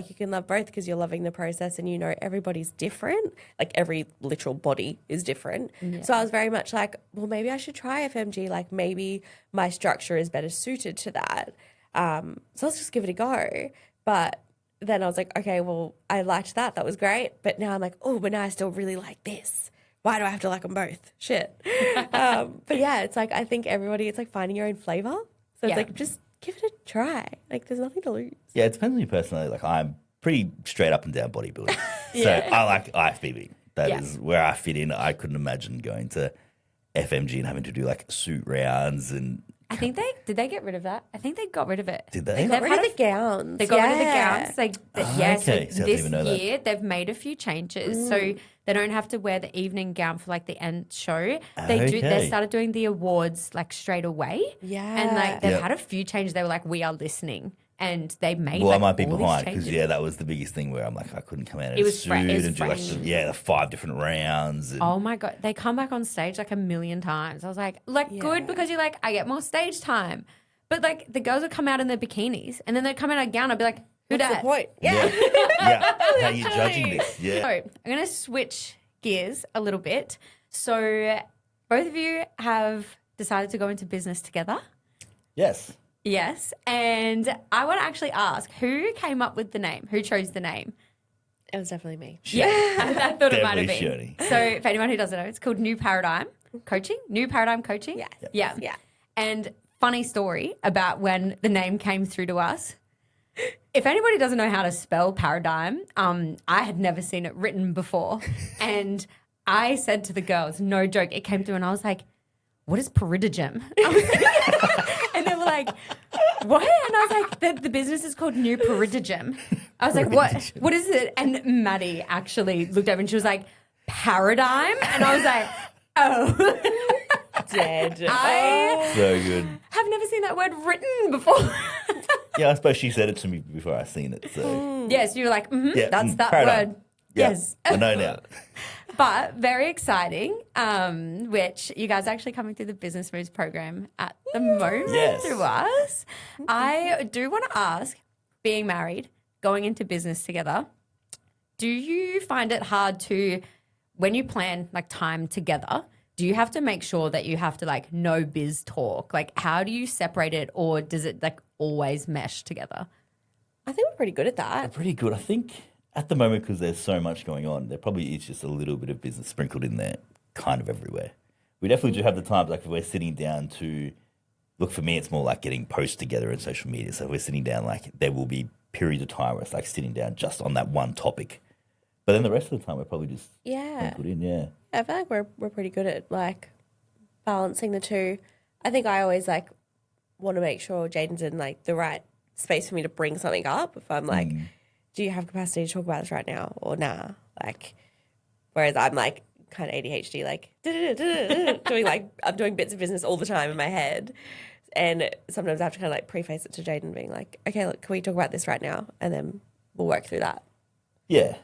you can love both because you're loving the process and you know everybody's different. Like every literal body is different. Yeah. So I was very much like, well, maybe I should try FMG. Like maybe my structure is better suited to that. So let's just give it a go. But then I was like, okay, well, I liked that. That was great. But now I'm like, oh, but now I still really like this. Why do I have to like them both? Shit. But yeah, it's like, I think it's like finding your own flavor. So it's like, just give it a try. Like, there's nothing to lose. Yeah, it depends on you personally. Like, I'm pretty straight up and down bodybuilding. So I like IFBB. That is where I fit in. I couldn't imagine going to FMG and having to do like suit rounds and. I think did they get rid of that? I think they got rid of it. Did they? They got rid of the gowns. They got rid of the gowns. Like, okay. So I didn't this even know that. year they've made a few changes. So they don't have to wear the evening gown for like the end show. They started doing the awards like straight away. Yeah. And like they've had a few changes. They were like, we are listening. And they made Well, like, I might be all these behind because changes. that was the biggest thing where I'm like I couldn't come out in It a was suit it was and do like fresh. the 5 different rounds. And Oh my God. They come back on stage like a million times. I was like good because you're like, I get more stage time. But like the girls would come out in their bikinis and then they'd come in a gown. I'd be like, who What's dat? the point? yeah. How are you judging this? Yeah. So I'm going to switch gears a little bit. So both of you have decided to go into business together. Yes. Yes. And I want to actually ask, who came up with the name? Who chose the name? It was definitely me. Yeah, I thought it might have Definitely been. So if anyone who doesn't know, it's called New Paradigm Coaching. New Paradigm Coaching. Yes. Yeah. Yeah. And funny story about when the name came through to us. If anybody doesn't know how to spell paradigm, I had never seen it written before. And I said to the girls, no joke, it came through and I was like, what is peridogem? And they were like, what? And I was like, the business is called New Peridogem. I was like, what is it? And Maddie actually looked over and she was like, paradigm? And I was like, oh. Dead. I So good. have never seen that word written before. Yeah, I suppose she said it to me before I seen it. So Yes, you were like, that's that paradigm. word. Yeah, Yes. I know now. But very exciting, which you guys are actually coming through the Business Moves program at the moment Yes. through us. I do want to ask, being married, going into business together, do you find it hard to, when you plan like time together, do you have to make sure that you have to like no biz talk? Like how do you separate it or does it like always mesh together? I think we're pretty good at that. Pretty good. I think at the moment, because there's so much going on, there probably is just a little bit of business sprinkled in there kind of everywhere. We definitely do have the times like if we're sitting down to, look, for me, it's more like getting posts together in social media. So if we're sitting down, like there will be periods of time where it's like sitting down just on that one topic. But then the rest of the time, we're probably just sprinkled in, yeah. I feel like we're pretty good at like balancing the two. I think I always like want to make sure Jayden's in like the right space for me to bring something up. If I'm like, do you have capacity to talk about this right now or nah? Like, whereas I'm like kind of ADHD, like doing like I'm doing bits of business all the time in my head. And sometimes I have to kind of like preface it to Jayden being like, okay, look, can we talk about this right now? And then we'll work through that. Yeah.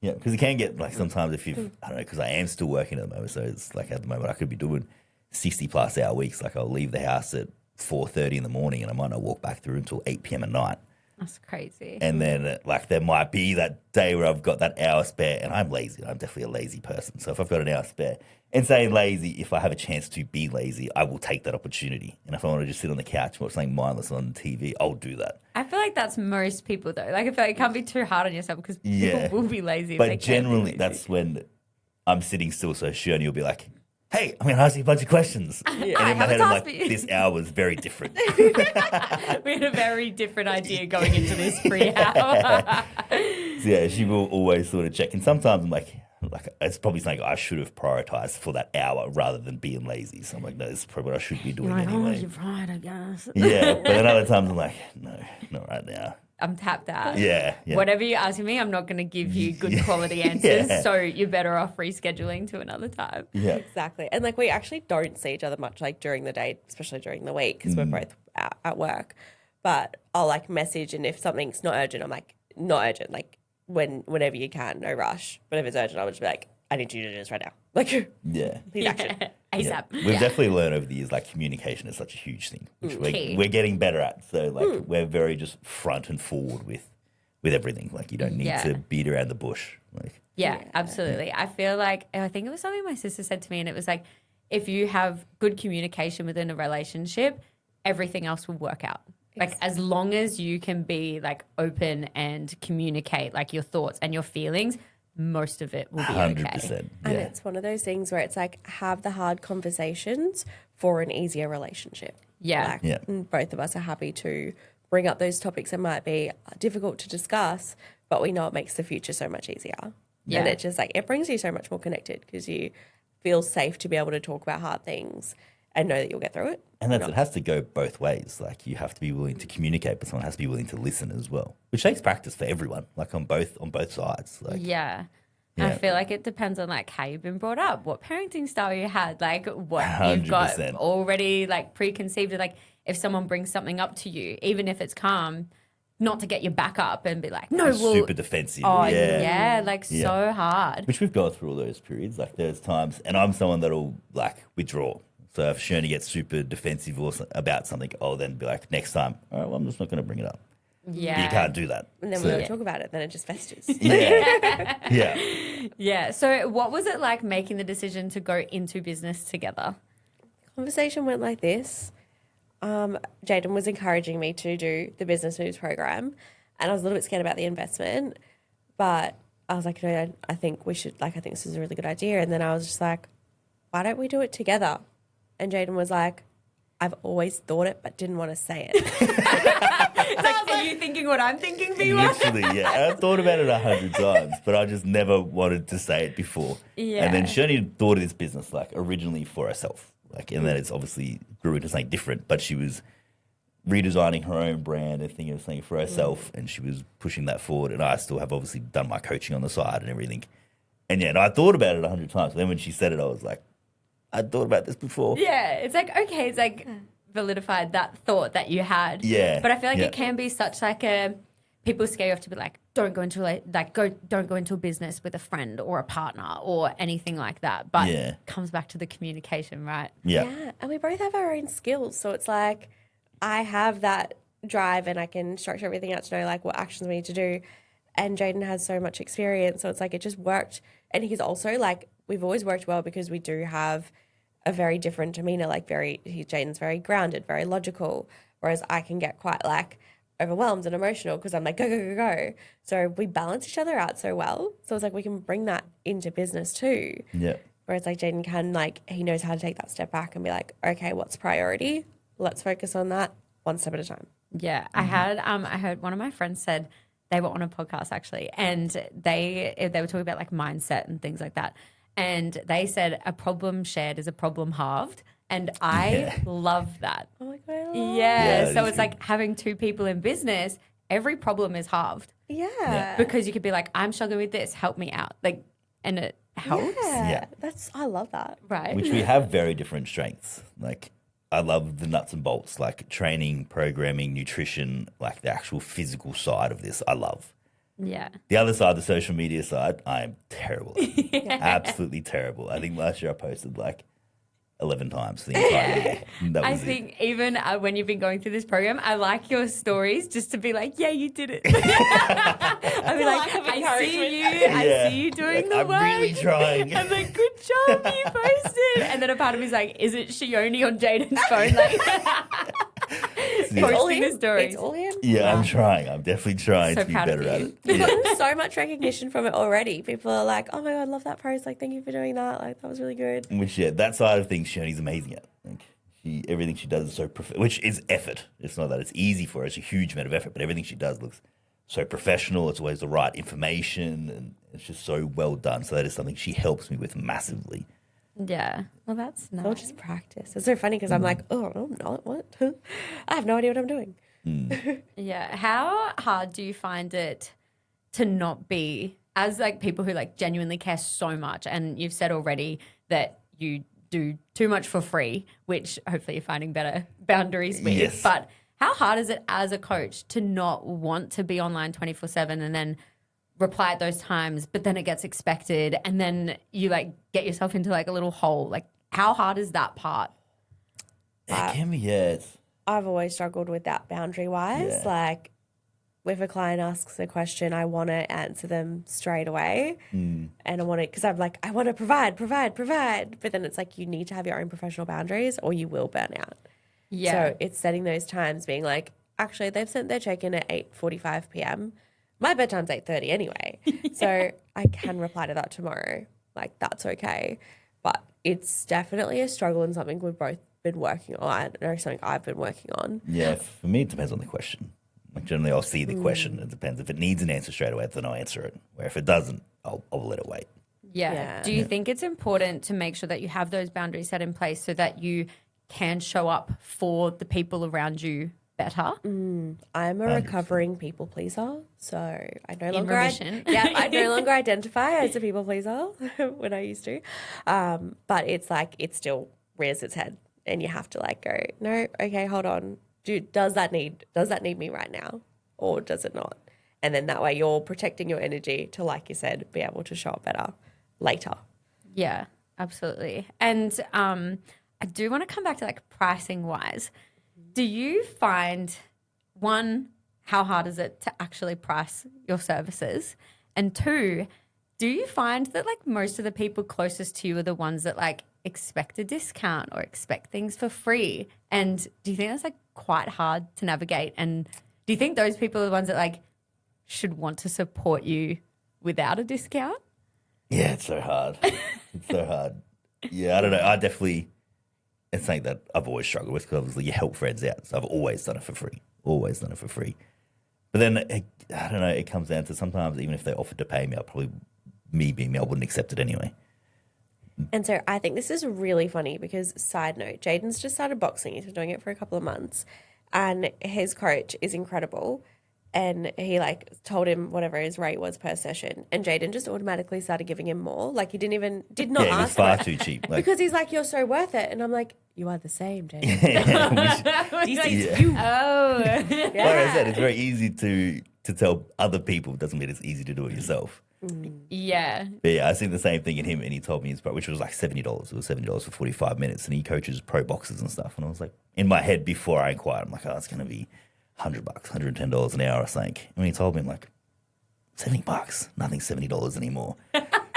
Yeah, because it can get like sometimes if you've, I don't know, because I am still working at the moment. So it's like at the moment I could be doing 60 plus hour weeks. Like I'll leave the house at 4:30 in the morning and I might not walk back through until 8 p.m. at night. That's crazy. And then like there might be that day where I've got that hour spare and I'm lazy. I'm definitely a lazy person. So if I've got an hour spare and saying lazy, if I have a chance to be lazy, I will take that opportunity. And if I want to just sit on the couch and watch something mindless on TV, I'll do that. I feel like that's most people though. Like I feel like you can't be too hard on yourself because people will be lazy. If they But generally that's when I'm sitting still. So Sheoni will be like, hey, I'm going to ask you a bunch of questions. And in my head, I'm like, this hour was very different. We had a very different idea going into this free hour. So yeah, she will always sort of check. And sometimes I'm like it's probably something I should have prioritized for that hour rather than being lazy. So I'm like, no, this is probably what I should be doing anyway. You're right, I guess. Yeah, but then other times I'm like, no, not right now. I'm tapped out. Yeah. Whatever you're asking me, I'm not going to give you good quality answers. So you're better off rescheduling to another time. Yeah. Exactly. And like we actually don't see each other much like during the day, especially during the week because we're both at work. But I'll like message and if something's not urgent, I'm like, not urgent. Like whenever you can, no rush. But if it's urgent, I'll just be like, I need you to do this right now. Like, Yeah. please action. ASAP. We've definitely learned over the years, like communication is such a huge thing, which we're getting better at. So like we're very just front and forward with everything. Like you don't need to beat around the bush. Like Yeah, absolutely. I feel like, I think it was something my sister said to me, and it was like, if you have good communication within a relationship, everything else will work out. Like as long as you can be like open and communicate like your thoughts and your feelings, most of it will be 100%. okay. And it's one of those things where it's like have the hard conversations for an easier relationship. Yeah. Like, both of us are happy to bring up those topics that might be difficult to discuss, but we know it makes the future so much easier. Yeah. And it just like, it brings you so much more connected because you feel safe to be able to talk about hard things and know that you'll get through it. And it has to go both ways. Like you have to be willing to communicate, but someone has to be willing to listen as well, which takes practice for everyone, like on both sides. Like, Yeah. I feel like it depends on like how you've been brought up, what parenting style you had, like what you've got 100%. already like preconceived. Like if someone brings something up to you, even if it's calm, not to get your back up and be like, no, well, super defensive. oh yeah, like so hard. Which we've gone through all those periods. Like there's times, and I'm someone that'll like withdraw. So if Sheoni gets super defensive or about something, I'll then be like, next time, all right, well, I'm just not going to bring it up. Yeah. You can't do that. And then So- when we talk about it, then it just festers. Yeah. Yeah. Yeah. So what was it like making the decision to go into business together? Conversation went like this. Jayden was encouraging me to do the business moves program, and I was a little bit scared about the investment, but I was like, no, I think we should, like, I think this is a really good idea. And then I was just like, why don't we do it together? And Jayden was like, I've always thought it, but didn't want to say it. Like, are you thinking what I'm thinking, Biwa? Literally, yeah. I thought about it 100 times, but I just never wanted to say it before. Yeah. And then Sheoni thought of this business like originally for herself. Like, and then it's obviously grew into something different, but she was redesigning her own brand and thinking of something for herself, and she was pushing that forward. And I still have obviously done my coaching on the side and everything. And yeah, and I thought about it 100 times. But then when she said it, I was like, I'd thought about this before. Yeah. It's like, okay, it's like validified that thought that you had. Yeah. But I feel like Yeah. it can be such like a, people scare you off to be like, don't go into a business with a friend or a partner or anything like that. But Yeah. it comes back to the communication, right? Yeah. Yeah, and we both have our own skills. So it's like I have that drive and I can structure everything out to know like what actions we need to do. And Jayden has so much experience. So it's like it just worked. And he's also like, we've always worked well because we do have a very different demeanor, like Jayden's very grounded, very logical, whereas I can get quite like overwhelmed and emotional because I'm like, go, go, go, go. So we balance each other out so well. So it's like we can bring that into business too. Yeah. Whereas like Jayden can like, he knows how to take that step back and be like, okay, what's priority? Let's focus on that one step at a time. Yeah. I heard one of my friends said they were on a podcast actually, and they were talking about like mindset and things like that. And they said a problem shared is a problem halved. And I love that. Oh my God. Yeah. that So is it's good. like having two people in business, every problem is halved Yeah. because you could be like, I'm struggling with this, help me out. Like, and it helps. Yeah. Yeah. I love that. Right. Which we have very different strengths. Like, I love the nuts and bolts, like training, programming, nutrition, like the actual physical side of this. I love. Yeah. The other side, the social media side, I am terrible at. Absolutely terrible. I think last year I posted like 11 times the entire year. That I was think even when you've been going through this program, I like your stories just to be like, yeah, you did it. I mean, like, I see you. I see you doing the I'm work. really trying. I'm like, good job, you posted. And then a part of me is like, is it Sheoni on Jayden's phone? Like, posting the stories. It's all him. Yeah, I'm trying. I'm definitely trying So to be proud of better at you. it. We've Yeah. gotten so much recognition from it already. People are like, oh my God, love that post. Like, thank you for doing that. Like, that was really good. Which, yeah, that side of things, Shoni's amazing at. Like, everything she does is so which is effort. It's not that it's easy for her. It's a huge amount of effort, but everything she does looks so professional. It's always the right information, and it's just so well done. So that is something she helps me with massively. Yeah. Well, that's Or nice. just practice. It's so funny because I'm like, oh, I'm not. What? I have no idea what I'm doing. Yeah. How hard do you find it to not be, as like people who like genuinely care so much, and you've said already that you do too much for free, which hopefully you're finding better boundaries with. Yes. But how hard is it as a coach to not want to be online 24/7 and then reply at those times, but then it gets expected and then you like get yourself into like a little hole? Like, how hard is that part? It can be, yeah. I've always struggled with that boundary wise. Yeah. Like, if a client asks a question, I want to answer them straight away. And I want to, because I'm like, I want to provide. But then it's like, you need to have your own professional boundaries or you will burn out. Yeah. So it's setting those times, being like, actually, they've sent their check-in at 8:45 p.m. My bedtime's 8:30 anyway. So I can reply to that tomorrow. Like, that's okay. But it's definitely a struggle and something we've both been working on, or something I've been working on. Yeah, for me, it depends on the question. Like, generally, I'll see the question. It depends. If it needs an answer straight away, then I'll answer it. Where if it doesn't, I'll let it wait. Yeah. Yeah. Do you think it's important to make sure that you have those boundaries set in place so that you can show up for the people around you better? I'm a recovering people pleaser, so I no longer remission. I no longer identify as a people pleaser when I used to. But it's like it still rears its head, and you have to like go, no, okay, hold on. Does that need me right now, or does it not? And then that way you're protecting your energy to, like you said, be able to show up better later. Yeah, absolutely. And I do want to come back to like pricing wise. Do you find, one, how hard is it to actually price your services? And two, do you find that like most of the people closest to you are the ones that like expect a discount or expect things for free? And do you think that's like quite hard to navigate? And do you think those people are the ones that like should want to support you without a discount? Yeah, it's so hard. It's so hard. Yeah, I don't know. I definitely, it's something that I've always struggled with because obviously you help friends out. So I've always done it for free. Always done it for free. But then, I don't know, it comes down to sometimes even if they offered to pay me, me being me, I wouldn't accept it anyway. And so I think this is really funny because, side note, Jayden's just started boxing. He's been doing it for a couple of months. And his coach is incredible. And he like told him whatever his rate was per session. And Jayden just automatically started giving him more. Like he did not Yeah, it was ask far for it. too cheap. Like, Because he's like, you're so worth it. And I'm like, you are the same, Jayden. Yeah. You. Oh, Like I said, it's very easy to tell other people. It doesn't mean it's easy to do it yourself. yeah. But yeah, I seen the same thing in him, and he told me his which was like $70. It was $70 for 45 minutes, and he coaches pro boxers and stuff. And I was like, in my head before I inquired, I'm like, oh, it's going to be $100, $110 an hour or something. And when he told me, I'm like, $70, nothing's $70 anymore.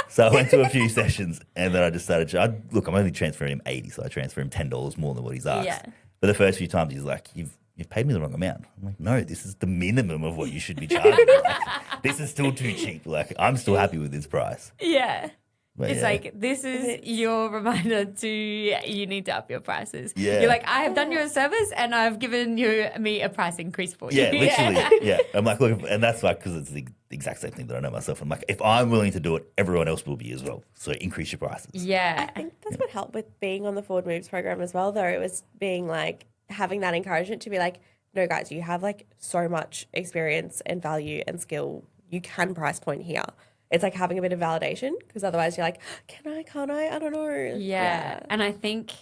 So I went to a few sessions, and then I just started. Look, I'm only transferring him $80, so I transfer him $10 more than what he's asked. Yeah. But the first few times, he's like, you've paid me the wrong amount. I'm like, no, this is the minimum of what you should be charging. Like, this is still too cheap. Like, I'm still happy with this price. Yeah. But It's yeah. like, this is your reminder you need to up your prices. Yeah. You're like, I have done you a service and I've given me a price increase for you. Yeah, literally. Yeah. I'm like, look, and that's like, because it's the exact same thing that I know myself. I'm like, if I'm willing to do it, everyone else will be as well. So increase your prices. Yeah. I think that's what helped with being on the Forward Moves program as well, though. It was being like, having that encouragement to be like, no, guys, you have like so much experience and value and skill. You can price point here. It's like having a bit of validation because otherwise you're like, can I, can't I? I don't know. Yeah. And I think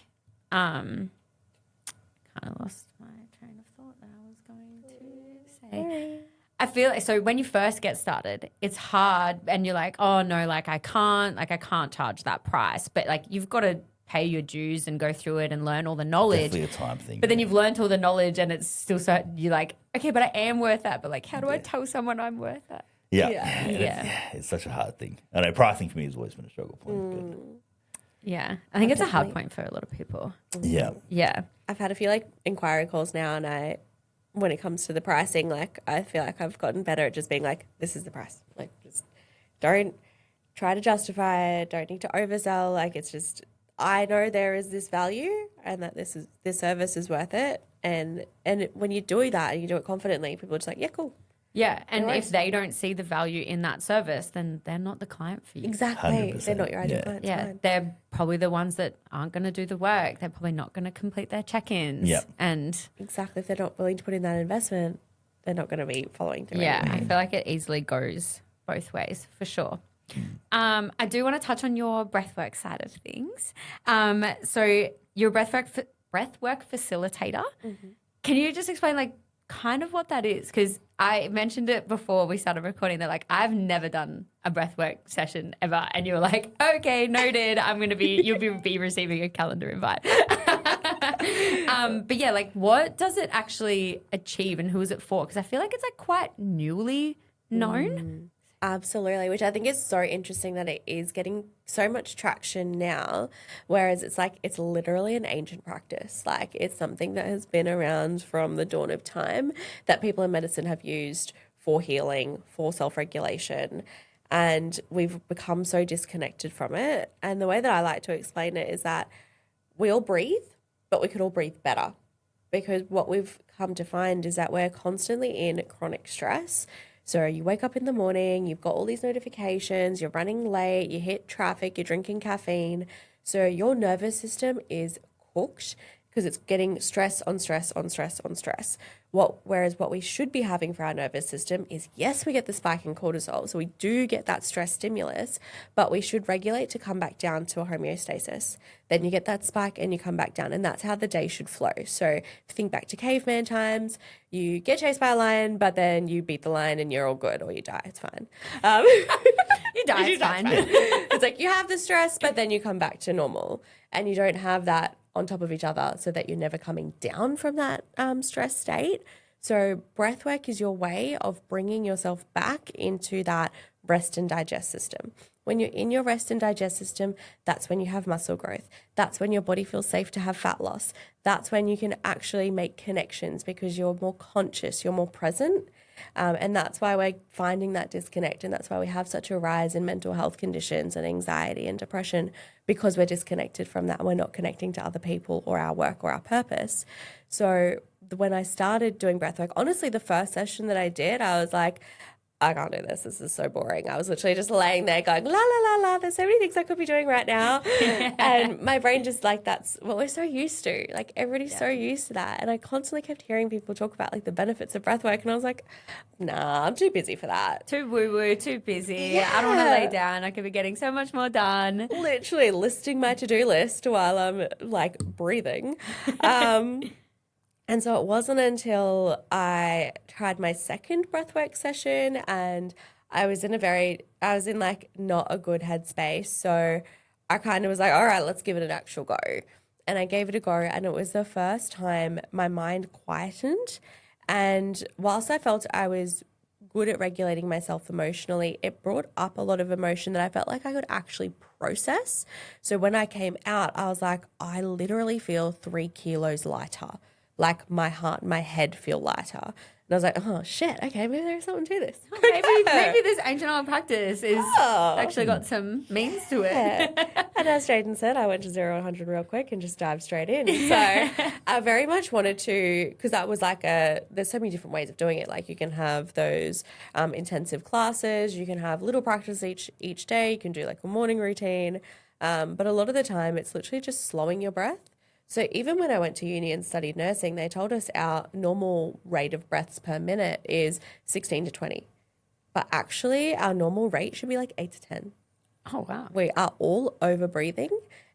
I lost my train of thought that I was going to say. I feel like, so when you first get started, it's hard and you're like, oh no, like I can't charge that price. But like you've got to pay your dues and go through it and learn all the knowledge. Definitely a time thing. But then you've learned all the knowledge and it's still so, you're like, okay, but I am worth that. But like, how do I tell someone I'm worth that? Yeah. It's such a hard thing. I know pricing for me has always been a struggle point. Yeah. I think it's a hard point for a lot of people. But yeah. Yeah. I've had a few like inquiry calls now, and when it comes to the pricing, like I feel like I've gotten better at just being like, this is the price. Like just don't try to justify it. Don't need to oversell. Like it's just, I know there is this value and that this service is worth it. And when you do that and you do it confidently, people are just like, yeah, cool. Yeah. And if they don't see the value in that service, then they're not the client for you. Exactly. 100%. They're not your ideal client. Yeah, they're probably the ones that aren't going to do the work. They're probably not going to complete their check-ins. Yeah. And Exactly. If they're not willing to put in that investment, they're not going to be following through. yeah, anyway. I feel like it easily goes both ways for sure. I do want to touch on your breathwork side of things. So you're a breathwork facilitator. Can you just explain like kind of what that is? Because I mentioned it before we started recording that like I've never done a breathwork session ever, and you were like, okay, noted. You'll be receiving a calendar invite. But yeah, like what does it actually achieve and who is it for? Because I feel like it's like quite newly known. Absolutely, which I think is so interesting that it is getting so much traction now, whereas it's literally an ancient practice. Like it's something that has been around from the dawn of time that people in medicine have used for healing, for self-regulation, and we've become so disconnected from it. And the way that I like to explain it is that we all breathe, but we could all breathe better, because what we've come to find is that we're constantly in chronic stress. So you wake up in the morning, you've got all these notifications, you're running late, you hit traffic, you're drinking caffeine. So your nervous system is cooked because it's getting stress on stress on stress on stress. Whereas what we should be having for our nervous system is, yes, we get the spike in cortisol. So we do get that stress stimulus, but we should regulate to come back down to a homeostasis. Then you get that spike and you come back down, and that's how the day should flow. So think back to caveman times, you get chased by a lion, but then you beat the lion and you're all good, or you die. It's fine. You die, it's fine. It's like you have the stress, but then you come back to normal, and you don't have that on top of each other so that you're never coming down from that stress state. So breathwork is your way of bringing yourself back into that rest and digest system. When you're in your rest and digest system, that's when you have muscle growth. That's when your body feels safe to have fat loss. That's when you can actually make connections because you're more conscious, you're more present. And that's why we're finding that disconnect. And that's why we have such a rise in mental health conditions and anxiety and depression, because we're disconnected from that. We're not connecting to other people or our work or our purpose. So when I started doing breathwork, honestly, the first session that I did, I was like, I can't do this. This is so boring. I was literally just laying there going, la, la, la, la. There's so many things I could be doing right now. And my brain just like, that's what we're so used to. Like everybody's so used to that. And I constantly kept hearing people talk about like the benefits of breathwork. And I was like, nah, I'm too busy for that. Too woo-woo, too busy. I don't want to lay down. I could be getting so much more done. Literally listing my to-do list while I'm like breathing. And so it wasn't until I tried my second breathwork session, and I was in like not a good headspace. So I kind of was like, all right, let's give it an actual go. And I gave it a go, and it was the first time my mind quietened. And whilst I felt I was good at regulating myself emotionally, it brought up a lot of emotion that I felt like I could actually process. So when I came out, I was like, I literally feel 3 kilos lighter. Like my heart and my head feel lighter. And I was like, oh, shit, okay, maybe there's something to this. Maybe this ancient old practice is actually got some means to it. And as Jayden said, I went to 0 to 100 real quick and just dived straight in. So I very much wanted to, because that was like there's so many different ways of doing it. Like you can have those intensive classes, you can have little practice each day, you can do like a morning routine. But a lot of the time it's literally just slowing your breath. So even when I went to uni and studied nursing, they told us our normal rate of breaths per minute is 16 to 20. But actually our normal rate should be like 8 to 10. Oh, wow. We are all over breathing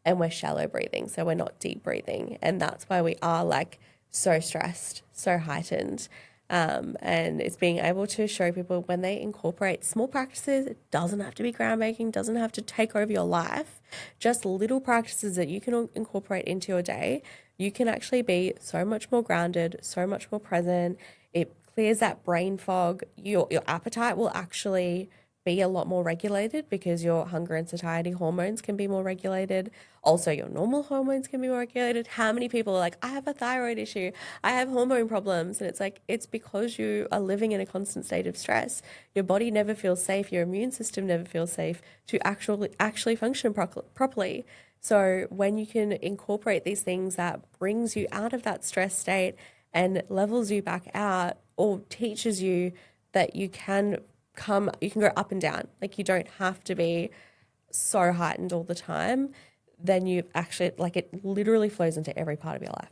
and we're shallow breathing. So we're not deep breathing. And that's why we are like so stressed, so heightened. And it's being able to show people when they incorporate small practices, it doesn't have to be groundbreaking, doesn't have to take over your life, just little practices that you can incorporate into your day. You can actually be so much more grounded, so much more present. It clears that brain fog. Your appetite will actually be a lot more regulated because your hunger and satiety hormones can be more regulated. Also, your normal hormones can be more regulated. How many people are like, I have a thyroid issue, I have hormone problems? And it's like, it's because you are living in a constant state of stress. Your body never feels safe. Your immune system never feels safe to actually function properly. So when you can incorporate these things that brings you out of that stress state and levels you back out, or teaches you that you can go up and down. Like, you don't have to be so heightened all the time. Then you actually, like, it literally flows into every part of your life.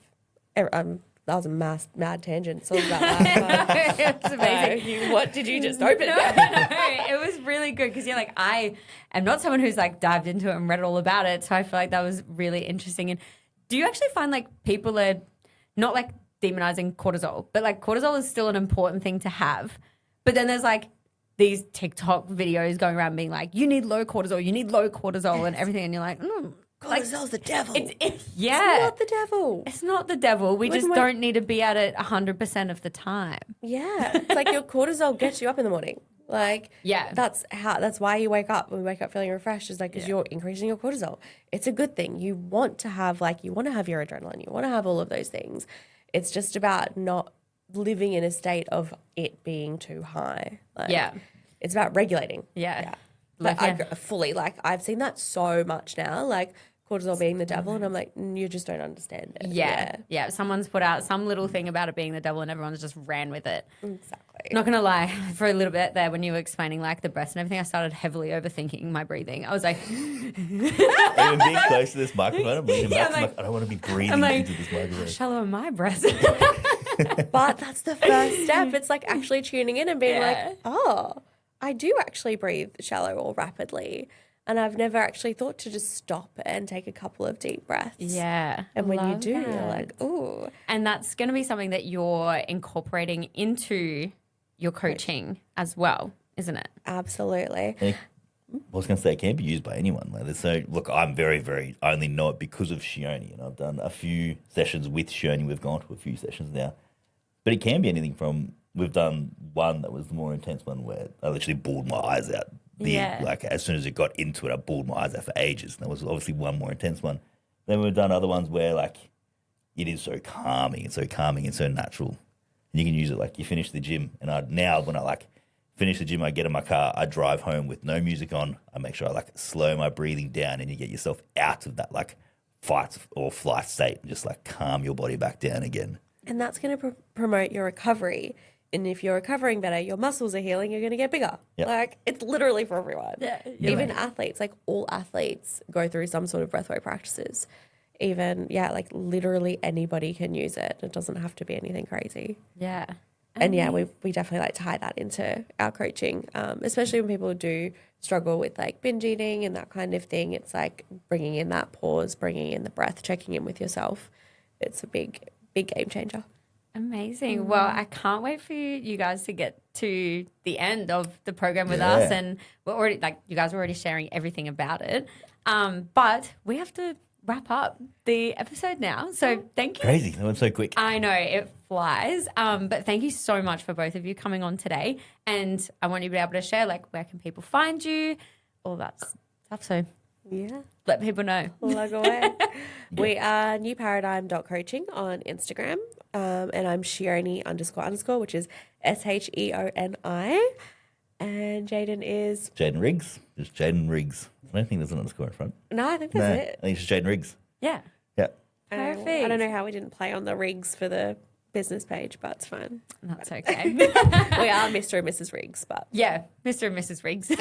That was a mad tangent. It's all about that. It's amazing. What did you just open? No, it was really good because, like, I am not someone who's, like, dived into it and read all about it. So I feel like that was really interesting. And do you actually find, like, people are not, like, demonizing cortisol, but, like, cortisol is still an important thing to have. But then there's, like, these TikTok videos going around being like, you need low cortisol and everything. And you're like, Cortisol's the devil. Yeah. It's not the devil. It's not the devil. We just don't need to be at it 100% of the time. Yeah. It's like your cortisol gets you up in the morning. Like, yeah, that's why you wake up. When we wake up feeling refreshed, is like, because you're increasing your cortisol. It's a good thing. You want to have your adrenaline. You want to have all of those things. It's just about not living in a state of it being too high. It's about regulating. I've seen that so much now, like cortisol being the devil, and I'm like, you just don't understand it. Yeah. Someone's put out some little thing about it being the devil and everyone's just ran with it. Exactly. Not gonna lie, for a little bit there when you were explaining like the breath and everything, I started heavily overthinking my breathing. I was like, even being close to this microphone, I'm leaning back. I'm like, I don't want to be breathing into this microphone. How shallow are my breaths? But that's the first step. It's like actually tuning in and being like, oh, I do actually breathe shallow or rapidly. And I've never actually thought to just stop and take a couple of deep breaths. Yeah. And when you do, you're like, ooh. And that's going to be something that you're incorporating into your coaching as well, isn't it? Absolutely. I was going to say, it can be used by anyone. Look, I'm very, very, I only know it because of Sheoni. And I've done a few sessions with Sheoni. We've gone to a few sessions now. But it can be anything from, we've done one that was the more intense one where I literally bawled my eyes out. Like as soon as it got into it, I bawled my eyes out for ages. And there was obviously one more intense one. Then we've done other ones where like it is so calming and so natural. And you can use it like you finish the gym. And when I like finish the gym, I get in my car, I drive home with no music on. I make sure I like slow my breathing down and you get yourself out of that like fight or flight state and just like calm your body back down again. And that's going to promote your recovery. And if you're recovering better, your muscles are healing, you're going to get bigger. Yep. Like, it's literally for everyone. Yeah. Even athletes, like all athletes go through some sort of breathwork practices. Even, like literally anybody can use it. It doesn't have to be anything crazy. Yeah. And we definitely like tie that into our coaching, especially when people do struggle with like binge eating and that kind of thing. It's like bringing in that pause, bringing in the breath, checking in with yourself. It's a big game changer. Amazing. Well, I can't wait for you guys to get to the end of the program with us. And we're already you guys are already sharing everything about it. But we have to wrap up the episode now. So thank you. Crazy. That went so quick. I know, it flies. But thank you so much for both of you coming on today. And I want you to be able to share where can people find you, all that stuff. So let people know. Plug away. We are newparadigm.coaching on Instagram. And I'm Sheoni__, which is SHEONI. And Jayden is... Jayden Riggs. Just Jayden Riggs. I don't think there's an underscore in front. No, I think that's it. I think it's just Jayden Riggs. Yeah. Yeah. Perfect. I don't know how we didn't play on the Riggs for the business page, but it's fine. That's okay. We are Mr. and Mrs. Riggs, but... Yeah, Mr. and Mrs. Riggs.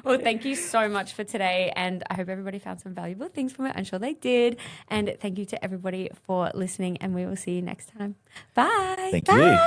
Well, thank you so much for today, and I hope everybody found some valuable things from it. I'm sure they did. And thank you to everybody for listening, and we will see you next time. Bye. Thank you.